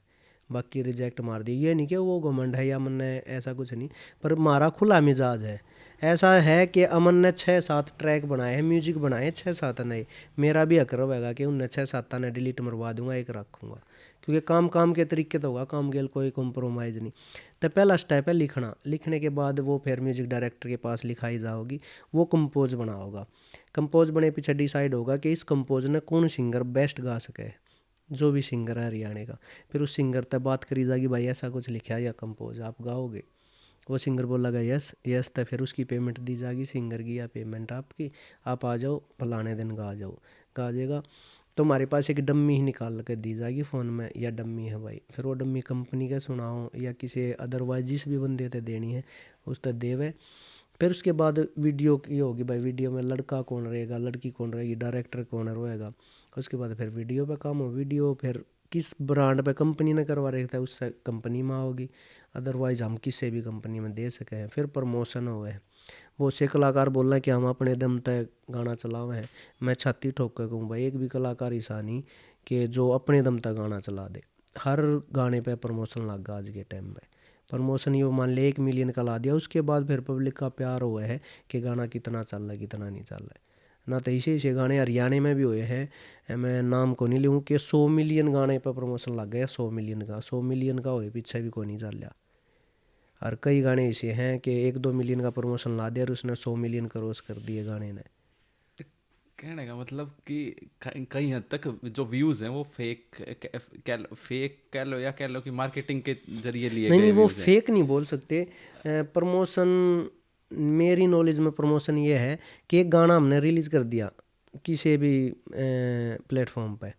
Speaker 2: बाकी रिजेक्ट मार दी। ये नहीं कि वो घमंड है या मैंने ऐसा कुछ नहीं, पर हमारा खुला मिजाज है। ऐसा है कि अमन ने 6-7 ट्रैक बनाए हैं, म्यूजिक बनाए 6-7 नहीं, मेरा भी हक रहेगा कि उनने 6-7 ने डिलीट मरवा दूंगा, 1 रखूँगा, क्योंकि काम के तरीके तो होगा, काम के कोई कॉम्प्रोमाइज़ नहीं। तो पहला स्टेप है लिखना, लिखने के बाद वो फिर म्यूजिक डायरेक्टर के पास लिखाई जाओगी, वो कंपोज बना होगा। कंपोज बने पीछे डिसाइड होगा कि इस कंपोज ने कौन सिंगर बेस्ट गा सके, जो भी सिंगर है हरियाणा का। फिर उस सिंगर तक बात करी जाएगी, भाई ऐसा कुछ लिखा है या कंपोज आप गाओगे, वो सिंगर बोलेगा यस यस, तो फिर उसकी पेमेंट दी जाएगी, सिंगर की या पेमेंट आपकी, आप आ जाओ फलाने दिन गा जाओ, गा देगा। तो हमारे पास एक डम्मी ही निकाल कर दी जाएगी फ़ोन में, या डम्मी है भाई, फिर वो डम्मी कंपनी का सुनाओ या किसी अदरवाइज जिस भी बंदे ते देनी है उस तक देवे। फिर उसके बाद वीडियो की होगी भाई, वीडियो में लड़का कौन रहेगा, लड़की कौन रहेगी, डायरेक्टर कौन रहेगा। उसके बाद फिर वीडियो पे काम हो, वीडियो फिर किस ब्रांड पे कंपनी ने करवा रखा है उससे कंपनी में होगी, अदरवाइज हम किसी भी कंपनी में दे सके हैं। फिर प्रमोशन हुए है, वो से कलाकार बोलना है कि हम अपने दम तक गाना चलावे हैं। मैं छाती ठोक के कहूँ भाई, एक भी कलाकार ऐसा नहीं कि जो अपने दम तक गाना चला दे। हर गाने पे प्रमोशन लग गया आज के टाइम पे। प्रमोशन ये मान ले 1 मिलियन का ला दिया, उसके बाद फिर पब्लिक का प्यार हुआ है कि गाना कितना चल रहा है कितना नहीं चल रहा है ना। तो ऐसे गाने हरियाणा में भी हुए हैं, मैं नाम को नहीं लूँ, कि 100 मिलियन गाने पर प्रमोशन लग गया, 100 मिलियन का हुए पीछे भी कोई नहीं चल रहा। और कई गाने ऐसे हैं कि 1-2 मिलियन का प्रमोशन ला दिया और उसने 100 मिलियन क्रॉस कर दिए गाने ने।
Speaker 1: तो कहने का मतलब कि कई हद तक जो व्यूज हैं वो फेक कह लो या कह लो कि मार्केटिंग के जरिए लिए
Speaker 2: नहीं
Speaker 1: गए
Speaker 2: नहीं, वो
Speaker 1: व्यूज हैं।
Speaker 2: फेक नहीं बोल सकते। प्रमोशन, मेरी नॉलेज में प्रमोशन ये है कि एक गाना हमने रिलीज़ कर दिया किसी भी प्लेटफॉर्म पे,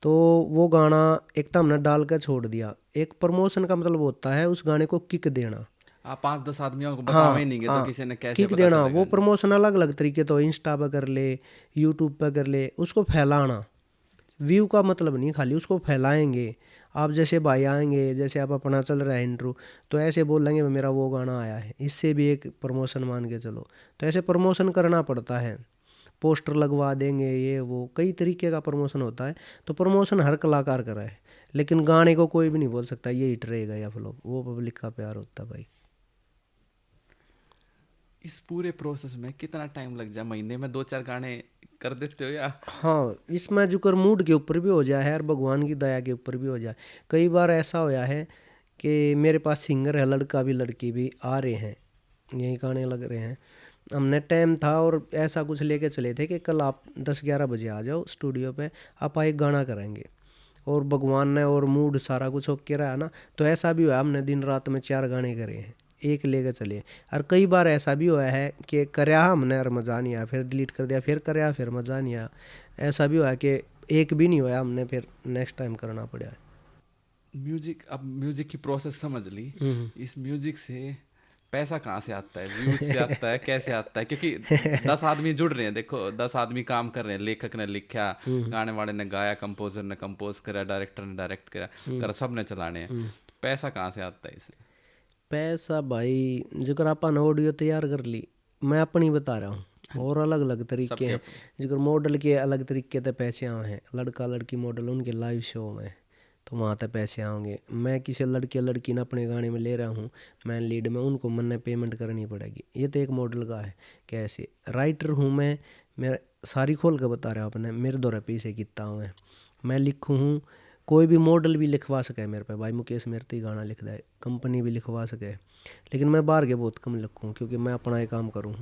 Speaker 2: तो वो गाना एक तो हमने डाल कर छोड़ दिया। एक प्रमोशन का मतलब होता है उस गाने को किक देना।
Speaker 1: आप 5-10 आदमियों को बतावे ही नहीं तो किसी ने कैसे
Speaker 2: किक
Speaker 1: पता
Speaker 2: देना,
Speaker 1: चलेगा?
Speaker 2: वो प्रमोशन अलग अलग तरीके, तो इंस्टा पर कर ले, यूट्यूब पर कर ले, उसको फैलाना। व्यू का मतलब नहीं, खाली उसको फैलाएंगे। आप जैसे भाई आएंगे, जैसे आप अपना चल रहा है इंट्रो, तो ऐसे बोल देंगे मेरा वो गाना आया है, इससे भी एक प्रमोशन मान के चलो। तो ऐसे प्रमोशन करना पड़ता है, पोस्टर लगवा देंगे, ये वो कई तरीके का प्रमोशन होता है। तो प्रमोशन हर कलाकार कर रहा है, लेकिन गाने को कोई भी नहीं बोल सकता ये हिट रहेगा या फ्लॉप, वो पब्लिक का प्यार होता है भाई।
Speaker 1: इस पूरे प्रोसेस में कितना टाइम लग जाए? महीने में 2-4 गाने कर देते हो या?
Speaker 2: हाँ, इसमें जो कर मूड के ऊपर भी हो जाए है और भगवान की दया के ऊपर भी हो जाए। कई बार ऐसा होया है कि मेरे पास सिंगर है, लड़का भी लड़की भी आ रहे हैं, यही गाने लग रहे हैं, हमने टाइम था और ऐसा कुछ लेके चले थे कि कल आप 10-11 बजे आ जाओ स्टूडियो पे, आप एक गाना करेंगे, और भगवान ने और मूड सारा कुछ ओके रहा ना, तो ऐसा भी हुआ हमने दिन रात में 4 गाने करे हैं, एक लेके चले। और कई बार ऐसा भी हुआ है कि करया हमने और मज़ा नहीं आया, फिर डिलीट कर दिया, फिर करया फिर मज़ा नहीं आया। ऐसा भी हुआ है कि एक भी नहीं हुआ, हमने फिर नेक्स्ट टाइम करना पड़ा है।
Speaker 1: म्यूजिक, अब म्यूजिक की प्रोसेस समझ ली, इस म्यूजिक से पैसा कहाँ से आता है, व्यूज से आता है, कैसे आता है? क्योंकि 10 आदमी जुड़ रहे हैं, देखो 10 आदमी काम कर रहे हैं, लेखक ने लिखा, गाने वाले ने गाया, कंपोजर ने कंपोज करा, डायरेक्टर ने डायरेक्ट करा, कर सब ने चलाने हैं। तो पैसा कहाँ से आता है इसे?
Speaker 2: पैसा भाई जिक्र अपन ऑडियो तैयार कर ली, मैं अपनी बता रहा हूँ, और अलग अलग तरीके हैं। जिक्र मॉडल के अलग तरीके से पैसे आए हैं, लड़का लड़की मॉडल उनके लाइव शो में, तो वहाँ तक पैसे आएंगे। मैं किसी लड़के लड़की ने अपने गाने में ले रहा हूँ मैन लीड में, उनको मैंने पेमेंट करनी पड़ेगी। ये तो एक मॉडल का है। कैसे राइटर हूँ मैं सारी खोल कर बता रहा हूँ अपने, मेरे द्वारा पैसे कितना हुए मैं लिखूँ हूँ। कोई भी मॉडल भी लिखवा सके मेरे पे, भाई मुकेश मेहती गाना लिख दे, कंपनी भी लिखवा सके, लेकिन मैं बाहर के बहुत कम लिखूँ क्योंकि मैं अपना ही काम करूँ।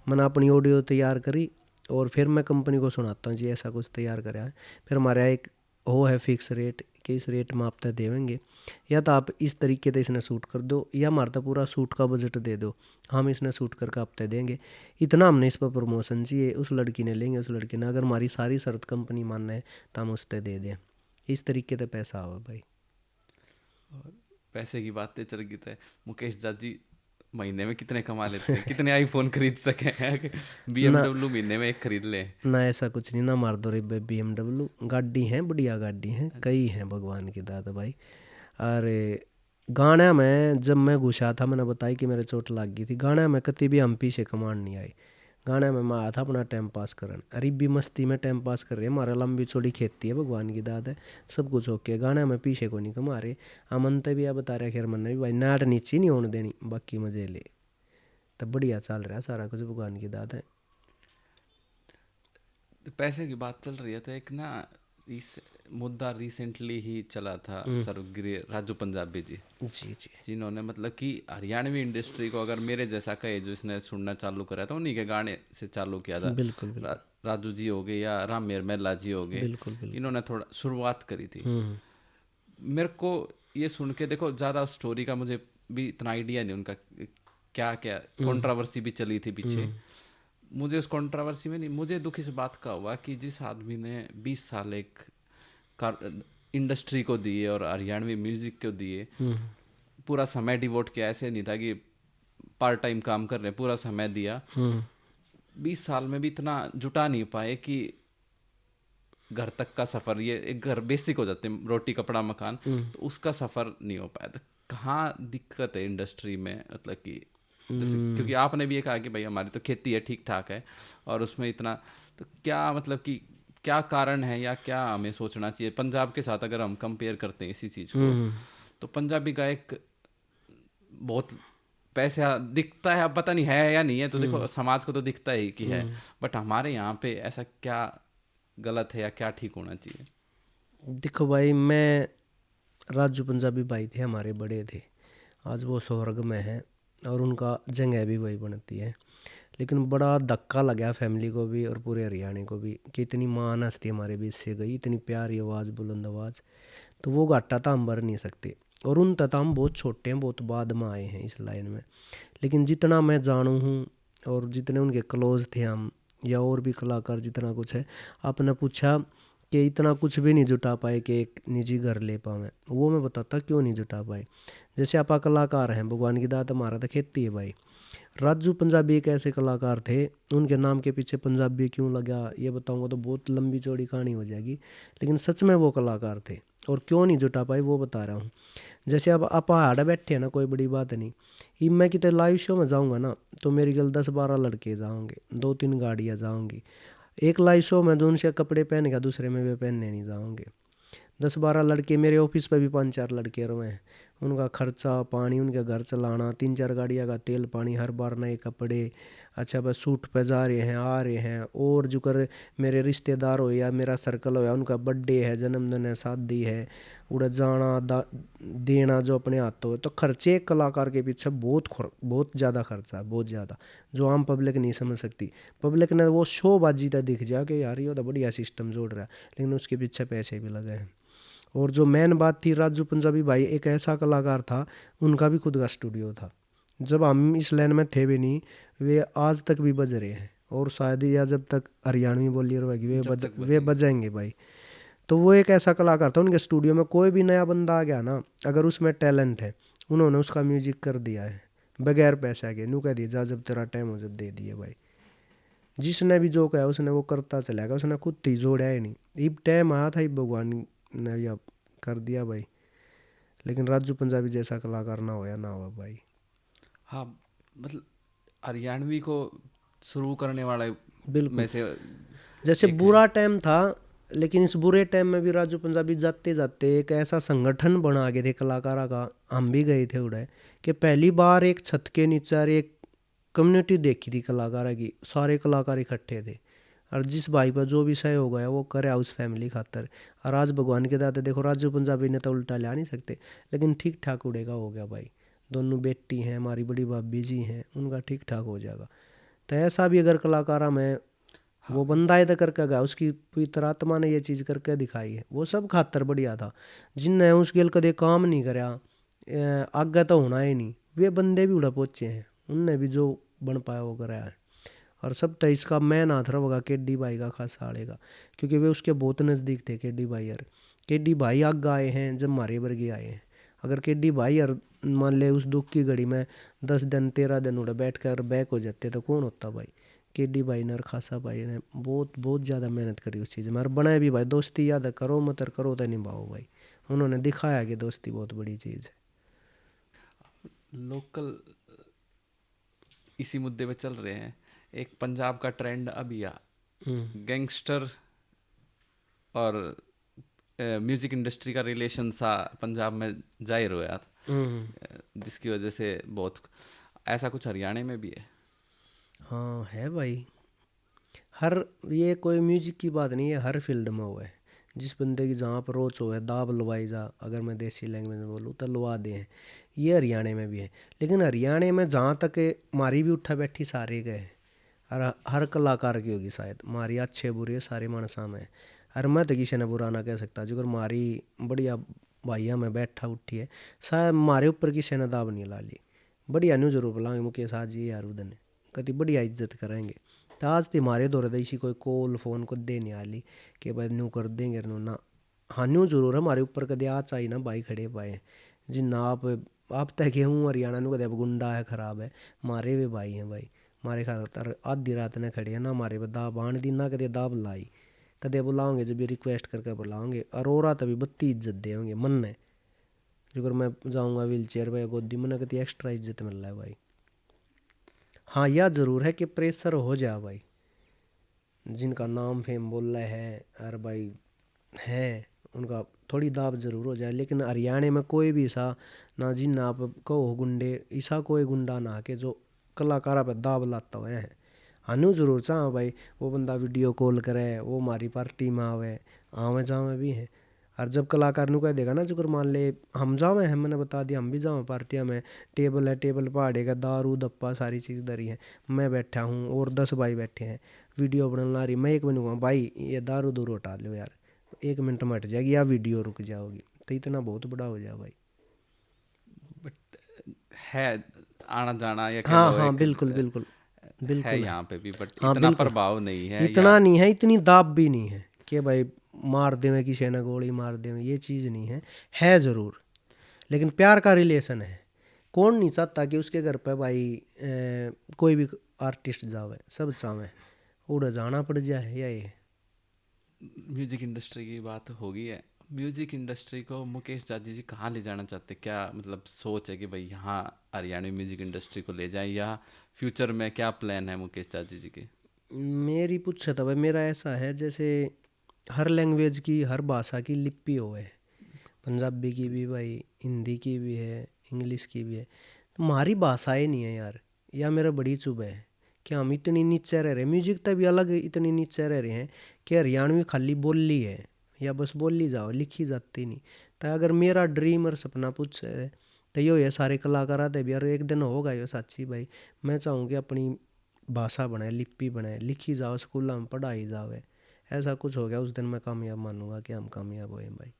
Speaker 2: मैंने अपनी ऑडियो तैयार करी और फिर मैं कंपनी को सुनाता हूँ जी ऐसा कुछ तैयार करा है। फिर हमारे यहाँ एक वो है फिक्स रेट कि इस रेट में आप तय देवेंगे, या तो आप इस तरीके से इसने शूट कर दो, या हमारा तो पूरा शूट का बजट दे दो, हम इसने शूट करके आप तय देंगे, इतना हमने इस पर प्रमोशन चाहिए, उस लड़की ने लेंगे, उस लड़की ने अगर हमारी सारी शर्त कंपनी मानना है तो हम उस तय दे दें। इस तरीके से पैसा आवा भाई।
Speaker 1: और पैसे की बातें चल गई थे, मुकेश जाजी महीने में कितने कमा लेते हैं? कितने आईफोन खरीद सके हैं? BMW महीने में एक खरीद ले?
Speaker 2: ना ऐसा कुछ नहीं, ना मार दो रे BMW गाड़ी है, बढ़िया गाड़ी है, कई हैं भगवान की दात भाई। अरे गाना में जब मैं घुसा था, मैंने बताई कि मेरे चोट लग गई थी, गाना में कभी भी हम पीछे कमान नहीं आई। गाना में मैं आया था अपना टाइम पास करन, अरीबी मस्ती में टाइम पास कर रहे हैं, हमारा लंबी चौड़ी खेती है, भगवान की दात है, सब कुछ ओके। गाना में पीछे को नहीं कमा रहे। अमन ते भी आ बता रहे खैर मन भी भाई नाट नीचे नहीं होने देनी, बाकी मजे ले, तब बढ़िया चल रहा है सारा कुछ, भगवान की दात है।
Speaker 1: तो पैसे की बात चल रही है तो एक ना मुद्दा रिसेंटली ही चला था, सर्वगिरी राजू पंजाबी जी
Speaker 2: जी जी
Speaker 1: जिन्होंने मतलब कि हरियाणवी इंडस्ट्री को अगर मेरे जैसा कहे जो इसने सुनना चालू करा था, उन्हीं के गाने से चालू किया था।
Speaker 2: बिल्कुल बिल्कुल
Speaker 1: राजू जी हो गए या राम मेरमेला जी हो गए,
Speaker 2: बिल्कुल बिल्कुल।
Speaker 1: इन्होंने थोड़ा शुरुआत करी थी। मेरे को ये सुन के, देखो ज़्यादा स्टोरी का मुझे भी इतना आइडिया नहीं उनका, क्या क्या कंट्रोवर्सी भी चली थी पीछे, मुझे उस कंट्रोवर्सी में नहीं, मुझे दुख इस बात का हुआ कि जिस आदमी ने 20 साल एक इंडस्ट्री को दिए और हरियाणवी म्यूजिक को दिए, पूरा समय डिवोट किया, ऐसे नहीं था कि पार्ट टाइम काम कर रहे, पूरा समय दिया, 20 साल में भी इतना जुटा नहीं पाए कि घर तक का सफ़र, ये एक घर बेसिक हो जाते हैं, रोटी कपड़ा मकान, तो उसका सफ़र नहीं हो पाया। तो कहाँ दिक्कत है इंडस्ट्री में, मतलब कि जैसे क्योंकि आपने भी ये कहा कि भाई हमारी तो खेती है, ठीक ठाक है, और उसमें इतना, तो क्या मतलब कि क्या कारण है या क्या हमें सोचना चाहिए? पंजाब के साथ अगर हम कंपेयर करते हैं इसी चीज़ को, तो पंजाबी गायक बहुत पैसा दिखता है, अब पता नहीं है या नहीं है, तो देखो समाज को तो दिखता ही कि है, बट हमारे यहाँ पे ऐसा क्या गलत है या क्या ठीक होना चाहिए?
Speaker 2: देखो भाई, मैं राजू पंजाबी भाई थे, हमारे बड़े थे, आज वो स्वर्ग में है और उनका जगह भी वही बनती है, लेकिन बड़ा धक्का लगा फैमिली को भी और पूरे हरियाणा को भी कि इतनी महान हस्ती हमारे बीच से गई, इतनी प्यारी आवाज़, बुलंद आवाज़, तो वो घाटा था हम भर नहीं सकते। और उन तथा हम बहुत छोटे हैं, बहुत बाद में आए हैं इस लाइन में, लेकिन जितना मैं जानू हूँ और जितने उनके क्लोज थे हम, या और भी कलाकार जितना कुछ है, आपने पूछा कि इतना कुछ भी नहीं जुटा पाए कि एक निजी घर ले पाए, वो मैं बताता क्यों नहीं जुटा पाए। जैसे आप कलाकार हैं, भगवान की दात, हमारा तो खेती है भाई। राजू पंजाबी एक ऐसे कलाकार थे, उनके नाम के पीछे पंजाबी क्यों लगा ये बताऊंगा तो बहुत लंबी चौड़ी कहानी हो जाएगी, लेकिन सच में वो कलाकार थे और क्यों नहीं जुटा पाए वो बता रहा हूँ। जैसे अब आप पहाड़ बैठे हैं ना, कोई बड़ी बात नहीं, ये मैं कितने लाइव शो में जाऊँगा ना तो मेरी गल 10-12 लड़के जाओगे, 2-3 गाड़ियाँ जाऊँगी, एक लाइव शो में जो उनसे कपड़े पहन के दूसरे में वे पहनने नहीं जाओगे। 10-12 लड़के, मेरे ऑफिस पे भी 5-4 लड़के रहे हैं, उनका खर्चा पानी, उनके घर चलाना, 3-4 गाड़ियाँ का तेल पानी, हर बार नए कपड़े, अच्छा बस सूट पे जा रहे हैं आ रहे हैं। और जो कर मेरे रिश्तेदार हो या मेरा सर्कल हो या उनका बर्थडे है, जन्मदिन है, शादी है, उड़ा जाना देना जो अपने हाथों, तो खर्चे एक कलाकार के पीछे बहुत ज़्यादा खर्चा है, बहुत ज़्यादा, जो आम पब्लिक नहीं समझ सकती। पब्लिक ने वो शोबाजी तक दिख जा कि यार ये तो बढ़िया सिस्टम जोड़ रहा है, लेकिन उसके पीछे पैसे भी लगे हैं। और जो मेन बात थी, राजू पंजाबी भाई एक ऐसा कलाकार था, उनका भी खुद का स्टूडियो था, जब हम इस लाइन में थे भी नहीं, वे आज तक भी बज रहे हैं, और शायद या जब तक हरियाणवी बोली रहेगी वे बजाएंगे भाई। तो वो एक ऐसा कलाकार था, उनके स्टूडियो में कोई भी नया बंदा आ गया ना, अगर उसमें टैलेंट है, उन्होंने उसका म्यूजिक कर दिया है, बगैर पैसा के, नू कह दिया जा जब तेरा टाइम हो जब दे दिए भाई। जिसने भी जो कहा उसने वो करता चला गया, उसने खुद ही जोड़ा ही नहीं। इब टाइम आया था, इब भगवान ने या कर दिया भाई। लेकिन राजू पंजाबी जैसा कलाकार ना होया ना हुआ भाई।
Speaker 1: हाँ, मतलब हरियाणवी को शुरू करने वाले
Speaker 2: बिल्कुल,
Speaker 1: में से
Speaker 2: जैसे
Speaker 1: एक
Speaker 2: बुरा
Speaker 1: है।
Speaker 2: टाइम था, लेकिन इस बुरे टाइम में भी राजू पंजाबी जाते जाते एक ऐसा संगठन बना के थे कलाकारों का, हम भी गए थे उड़े, कि पहली बार एक छत के नीचे एक कम्युनिटी देखी थी कलाकारों की, सारे कलाकार इकट्ठे थे। और जिस भाई पर जो भी सहयोग है वो करे उस फैमिली खातर। और आज भगवान के दाते देखो, राजू पंजाबी ने तो उल्टा ला नहीं सकते, लेकिन ठीक ठाक उड़ेगा हो गया भाई। दोनों बेटी हैं, हमारी बड़ी भाभी जी हैं, उनका ठीक ठाक हो जाएगा। तो ऐसा भी अगर कलाकारा में वो बंदा है तो करके गया, उसकी पवित्र आत्मा ने ये चीज़ करके दिखाई है, वो सब खातर बढ़िया था। जिनने उस गेल कदे काम नहीं कराया, आगे तो होना ही नहीं, वे बंदे भी उड़ा पहुँचे हैं, उनने भी जो बन पाया वो कराया है। और सब तो इसका मैन हाथ रहा होगा केडी भाई का, खास साड़े का, क्योंकि वे उसके बहुत नज़दीक थे केडी भाई। यार केडी भाई आगे आए हैं जब मारे वर्गे आए हैं। अगर केडी भाई यार मान ले उस दुख की घड़ी में 10 दिन 13 दिन उड़े बैठ कर बैक हो जाते तो कौन होता भाई। केडी भाई ने और खासा भाई ने बहुत बहुत ज़्यादा मेहनत करी उस चीज़ में, और बनाए भी भाई। दोस्ती याद करो मत करो तो निभाओ भाई, उन्होंने दिखाया कि दोस्ती बहुत बड़ी चीज़ है।
Speaker 1: लोकल इसी मुद्दे पे चल रहे हैं। एक पंजाब का ट्रेंड अभी आ, गैंगस्टर और म्यूजिक इंडस्ट्री का रिलेशन सा पंजाब में जाहिर हुआ था, जिसकी वजह से बहुत ऐसा कुछ हरियाणा में भी है।
Speaker 2: हाँ है भाई, हर ये कोई म्यूजिक की बात नहीं है, हर फील्ड में हुआ है। जिस बंदे की जहाँ पर रोच हो है दाब लवाई जा, अगर मैं देसी लैंग्वेज में बोलूँ तो लवा दे हैं। ये हरियाणा में भी है, लेकिन हरियाणा में जहाँ तक मारी भी उठा बैठी सारे गए, और हर कलाकार की होगी शायद, मारी अच्छे बुरे सारे मानसा में। और मैं तो किसी ने बुरा ना कह सकता, जो अगर मारी बढ़िया भाइया में बैठा उठी है, शायद मारे ऊपर किसी ने दाब नहीं ला ली। बढ़िया न्यू जरूर बोलांगे मुकेश आज ये यार उदन कति बढ़िया इज्जत करेंगे। तो आज तो हमारे दौर इसी कोई कॉल फोन को दे नहीं आली कि भाई न्यू कर देंगे न्यू ना। हाँ न्यू जरूर है हमारे ऊपर कदे आ चाहिए ना भाई खड़े पाए, जिन्ना आप तय के हूँ हरियाणा नु कदे गुंडा है खराब है, मारे वे भाई हैं भाई। मारे खातर आधी रात ने खड़े हैं ना, हमारे पर दाब आन दी ना कदे दाब लाई, कदे बुलाओगे जब भी रिक्वेस्ट करके बुलाओगे, और और तभी बत्ती इज्जत देंगे मन ने। जो अगर मैं जाऊँगा व्हील चेयर पर गोदी में कति एक्स्ट्रा इज्जत मिल रहा है भाई। हाँ यह ज़रूर है कि प्रेशर हो जाए भाई, जिनका नाम फेम बोल रहे हैं और भाई है उनका थोड़ी दाब जरूर हो जाए। लेकिन हरियाणा में कोई भी ऐसा ना जिन्ना आप कहो गुंडे, ऐसा कोई गुंडा ना के जो कलाकारा पर दाब लाता हुआ है। हानू जरूर चाह भाई वो बंदा वीडियो कॉल करे, वो हमारी पार्टी में आवे, आवे जावे भी है। और जब कलाकार नु कह देगा ना, जो मान ले हम जावे हैं, मैंने बता दिया हम भी जाओ पार्टियाँ में, टेबल है टेबल पहाड़े का दारू दप्पा सारी चीज़ धरी है, मैं बैठा हूँ और 10 भाई बैठे हैं, वीडियो बनना रही, मैं एक मिनट कहूँ भाई ये दारू दूर हटा लो यार, 1 मिनट में हट जाएगी या वीडियो रुक जाओगी, तो इतना बहुत बड़ा हो जाए भाई।
Speaker 1: बट है आना जाना या कह
Speaker 2: हाँ
Speaker 1: लो
Speaker 2: हाँ
Speaker 1: एक
Speaker 2: बिल्कुल बिल्कुल
Speaker 1: है
Speaker 2: बिल्कुल है।
Speaker 1: यहाँ पे भी, बट
Speaker 2: हाँ
Speaker 1: इतना
Speaker 2: बिल्कुल,
Speaker 1: प्रभाव नहीं है या
Speaker 2: इतना नहीं है, इतनी दाब भी नहीं है कि भाई मार देवे किसी ने गोली मार देवे, ये चीज़ नहीं है ज़रूर। लेकिन प्यार का रिलेशन है, कौन नहीं चाहता कि उसके घर पे भाई कोई भी आर्टिस्ट जावे, सब चाहे उड़ जाना पड़ जाए या ये।
Speaker 1: म्यूजिक इंडस्ट्री की बात होगी है। म्यूजिक इंडस्ट्री को मुकेश जाजी जी कहाँ ले जाना चाहते, क्या मतलब सोच है कि भाई यहाँ हरियाणवी म्यूजिक इंडस्ट्री को ले जाएं, या फ्यूचर में क्या प्लान है मुकेश जाजी जी के?
Speaker 2: मेरी पूछ था भाई, मेरा ऐसा है जैसे हर लैंग्वेज की हर भाषा की लिपि हो है, पंजाबी की भी भाई, हिंदी की भी है, इंग्लिश की भी है, तो हमारी भाषाएं नहीं है यार, या मेरा बड़ी चुभ है कि हम इतनी नीचे रह रहे हैं, म्यूजिक तक भी अलग इतनी नीचे रह रहे हैं कि हरियाणवी खाली बोली है, या बस बोली जाओ लिखी जाती नहीं। तो अगर मेरा ड्रीम और सपना पूछ है तो यो है सारे कलाकार आते भी यार एक दिन होगा यो साची भाई, मैं चाहूँगी अपनी भाषा बनाए, लिपि बनाए, लिखी जाओ, स्कूल में पढ़ाई जावे, ऐसा कुछ हो गया उस दिन मैं कामयाब मानूंगा कि हम कामयाब हुए भाई।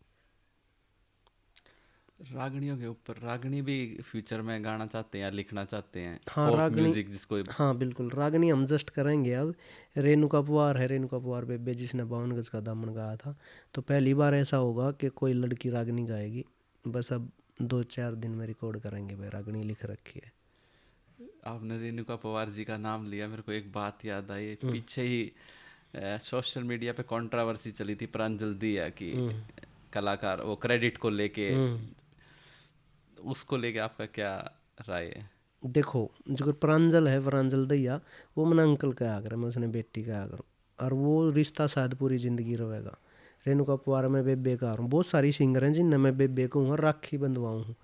Speaker 1: रागणियों के ऊपर, रागणी भी फ्यूचर में गाना चाहते हैं या लिखना चाहते हैं,
Speaker 2: हाँ
Speaker 1: फोक
Speaker 2: रागनी,
Speaker 1: म्यूजिक जिसको।
Speaker 2: हाँ बिल्कुल रागनी हम जस्ट करेंगे अब। रेणुका पुआर है, रेणुका पुआर बेबे जिसने 52 गज का दामन गाया था, तो पहली बार ऐसा होगा कि कोई लड़की रागनी गाएगी। बस अब 2-4 दिन में रिकॉर्ड करेंगे भाई, रागनी लिख रखी है।
Speaker 1: आपने रेणुका पवार जी का नाम लिया, मेरे को एक बात याद आई। पीछे ही सोशल मीडिया पे कंट्रोवर्सी चली थी प्रांजल दिया की कलाकार वो क्रेडिट को लेके, उसको लेके आपका क्या राय है?
Speaker 2: देखो जो प्रांजल है, प्रांजल दैया, वो मैंने अंकल कहा कर, मैं उसने बेटी कहा करूँ, और वो रिश्ता शायद पूरी ज़िंदगी रहेगा। रेणुका पवार मैं बेबे का हूँ, बहुत सारी सिंगर हैं जिनने मैं बेबे को हूँ और राखी बंधवाऊँ हूँ,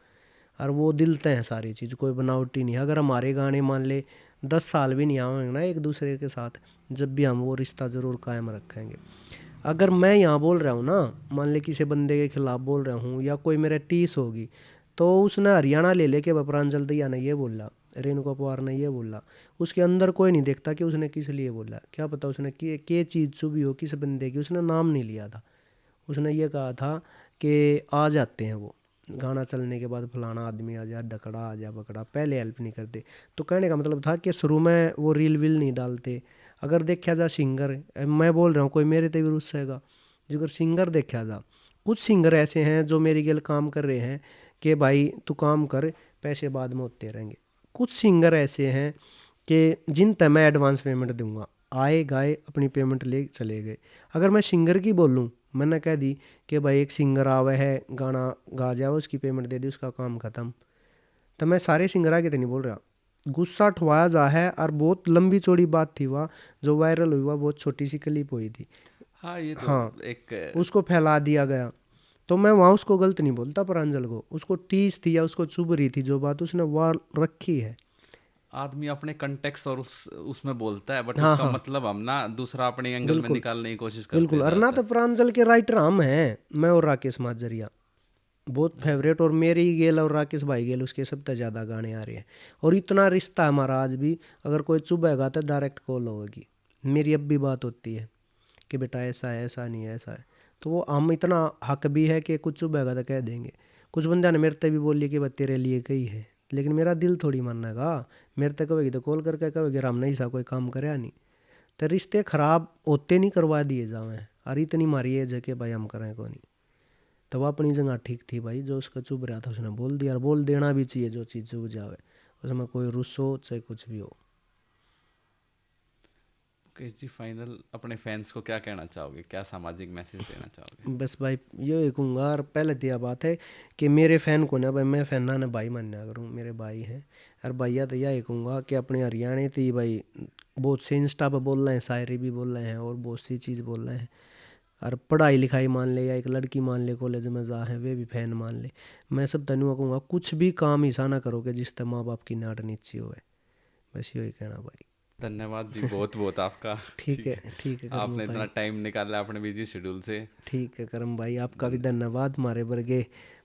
Speaker 2: और वो दिलते हैं सारी चीज़, कोई बनावटी नहीं है। अगर हमारे गाने मान ले 10 साल भी नहीं आएंगे ना एक दूसरे के साथ, जब भी हम वो रिश्ता ज़रूर कायम रखेंगे। अगर मैं यहाँ बोल रहा हूँ ना, मान ले किसी बंदे के खिलाफ बोल रहा हूँ या कोई मेरे टीस होगी, तो उसने हरियाणा ले लेके प्रांजल दैया ने ये बोला, रेणुका पवार ने ये बोला, उसके अंदर कोई नहीं देखता कि उसने किस लिए बोला। क्या पता उसने के चीज़ चुभी हो किस बंदे की, उसने नाम नहीं लिया था। उसने ये कहा था कि आ जाते हैं वो गाना चलने के बाद, फलाना आदमी आ जा, ढकड़ा आ जा, पकड़ा, पहले हेल्प नहीं करते। तो कहने का मतलब था कि शुरू में वो रील वील नहीं डालते। अगर देखा जा सिंगर, मैं बोल रहा हूँ कोई मेरे ते भी रुस्सेगा, जो अगर सिंगर देखा जा, कुछ सिंगर ऐसे हैं जो मेरी गेल काम कर रहे हैं कि भाई तू काम कर, पैसे बाद में होते रहेंगे। कुछ सिंगर ऐसे हैं कि जिन तक मैं एडवांस पेमेंट दूंगा, आए गाए अपनी पेमेंट ले चले गए। अगर मैं सिंगर की बोलूँ, मैंने कह दी कि भाई एक सिंगर आवे है, गाना गा जाओ, उसकी पेमेंट दे दी, उसका काम ख़त्म। तो मैं सारे सिंगर के तो नहीं बोल रहा, गुस्सा ठवाया जा है। और बहुत लंबी चौड़ी बात थी वह, जो वायरल हुई, वह बहुत छोटी सी क्लिप हुई थी।
Speaker 1: हाँ, ये तो
Speaker 2: हाँ,
Speaker 1: एक
Speaker 2: उसको फैला दिया गया। तो मैं वहाँ उसको गलत नहीं बोलता, प्रांजल को, उसको टीस थी या उसको चुभ रही थी जो बात, उसने वहाँ रखी है।
Speaker 1: आदमी अपने कंटेक्स और उसमें बोलता है, बट
Speaker 2: हाँ
Speaker 1: उसका
Speaker 2: हाँ,
Speaker 1: मतलब हम ना दूसरा अपने एंगल में
Speaker 2: बिल्कुल
Speaker 1: निकालने की कोशिश करते
Speaker 2: बिल्कुल।
Speaker 1: हैं
Speaker 2: और ना तो
Speaker 1: ज़्यादातर।
Speaker 2: प्रांजल के राइटर हम हैं, मैं और राकेश माजरिया बहुत फेवरेट, और मेरी गेल और राकेश भाई गेल उसके सबसे ज़्यादा गाने आ रहे हैं। और इतना रिश्ता है हमारा आज भी, अगर कोई चुभेगा तो डायरेक्ट कॉल होगी, मेरी अब भी बात होती है कि बेटा ऐसा है, ऐसा नहीं है, ऐसा है। तो वो हम इतना हक भी है कि कुछ चुभेगा तो कह देंगे। कुछ बंदा ने मेरे तक भी बोली कि बस तेरे लिए कही है, लेकिन मेरा दिल थोड़ी मानेगा। मेरे तक कहेगी तो कॉल करके कहेगी राम नहीं सा कोई काम करे नहीं। तो रिश्ते खराब होते नहीं करवा दिए जावे, और इतनी मारी एज है कि भाई हम करें को नहीं। तो वह अपनी जगह ठीक थी भाई, जो उसका चुभ रहा था उसने बोल दिया, और बोल देना भी चाहिए जो चीज़ चुभ जावे, उसमें कोई रुस हो चाहे कुछ भी हो।
Speaker 1: मुकेश जी, फाइनल अपने फैंस को क्या कहना चाहोगे, क्या सामाजिक मैसेज देना चाहोगे?
Speaker 2: बस भाई ये कहूँगा, और पहले तो यह बात है कि मेरे फ़ैन को ना भाई, मैं फ़ैन ना भाई मान्या करूँ, मेरे भाई हैं। और भैया तो यह कहूँगा कि अपने हरियाणा थी भाई, बहुत से इंस्टा पर बोल रहे हैं, शायरी भी बोल रहे हैं और बहुत सी चीज़ बोल रहे हैं। और पढ़ाई लिखाई मान ले, या एक लड़की मान ले कॉलेज में जा है, वे भी फ़ैन मान ले। मैं सब तनुआ कहूँगा, कुछ भी काम ऐसा ना करो कि जिससे माँ बाप की नाट नीची होए। बस यही कहना भाई।
Speaker 1: धन्यवाद जी, बहुत बहुत आपका।
Speaker 2: ठीक है, ठीक है करम
Speaker 1: आपने इतना
Speaker 2: भाई,
Speaker 1: टाइम निकाला अपने बिजी शेड्यूल से।
Speaker 2: ठीक है करम भाई, आपका भी धन्यवाद। हमारे वर्गे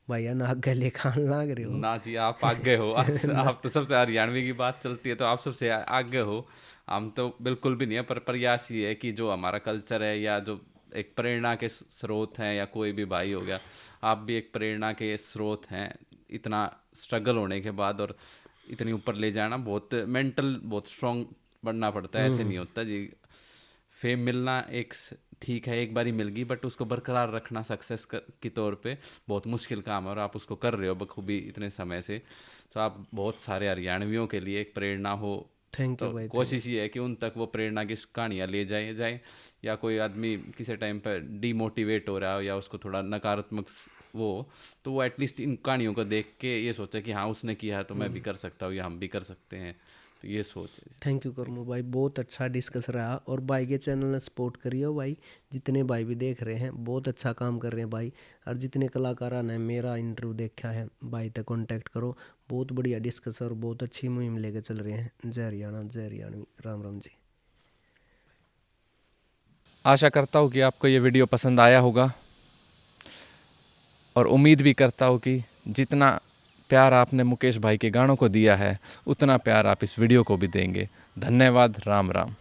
Speaker 2: भैया ना गले खान लाग रहे हो।
Speaker 1: ना जी, आप आगे हो आज। आप तो सबसे हरियाणवी की बात चलती है तो आप सबसे आगे हो। हम तो बिल्कुल भी नहीं है, पर प्रयास ये है कि जो हमारा कल्चर है या जो एक प्रेरणा के स्रोत हैं, या कोई भी भाई हो गया, आप भी एक प्रेरणा के स्रोत हैं। इतना स्ट्रगल होने के बाद और इतनी ऊपर ले जाना, बहुत मेंटल बहुत स्ट्रांग बनना पड़ता है, ऐसे नहीं होता जी। फेम मिलना एक ठीक है, एक बारी मिल गई, बट उसको बरकरार रखना सक्सेस के तौर पे बहुत मुश्किल काम है, और आप उसको कर रहे हो बखूबी इतने समय से। तो आप बहुत सारे हरियाणवियों के लिए एक प्रेरणा हो।
Speaker 2: थैंक
Speaker 1: तो
Speaker 2: यू भाई,
Speaker 1: कोशिश ये है कि उन तक वो प्रेरणा की कहानियाँ ले जाए, या कोई आदमी किसी टाइम पर डीमोटिवेट हो रहा हो या उसको थोड़ा नकारात्मक वो, तो वो एटलीस्ट इन कहानियों को देख के ये सोचे कि हाँ उसने किया है तो मैं भी कर सकता हूँ, या हम भी कर सकते हैं। तो ये सोच है।
Speaker 2: थैंक यू करमू भाई, बहुत अच्छा डिस्कस रहा। और भाई के चैनल ने सपोर्ट करियो भाई, जितने भाई भी देख रहे हैं बहुत अच्छा काम कर रहे हैं भाई। और जितने कलाकारों ने मेरा इंटरव्यू देखा है भाई तक कांटेक्ट करो, बहुत बढ़िया डिस्कस और बहुत अच्छी मुहिम लेके चल रहे हैं। जय हरियाणा, जय हरियाणवी, राम राम जी।
Speaker 3: आशा करता हूँ कि आपको ये वीडियो पसंद आया होगा, और उम्मीद भी करता हूँ कि जितना प्यार आपने मुकेश भाई के गानों को दिया है, उतना प्यार आप इस वीडियो को भी देंगे। धन्यवाद। राम राम।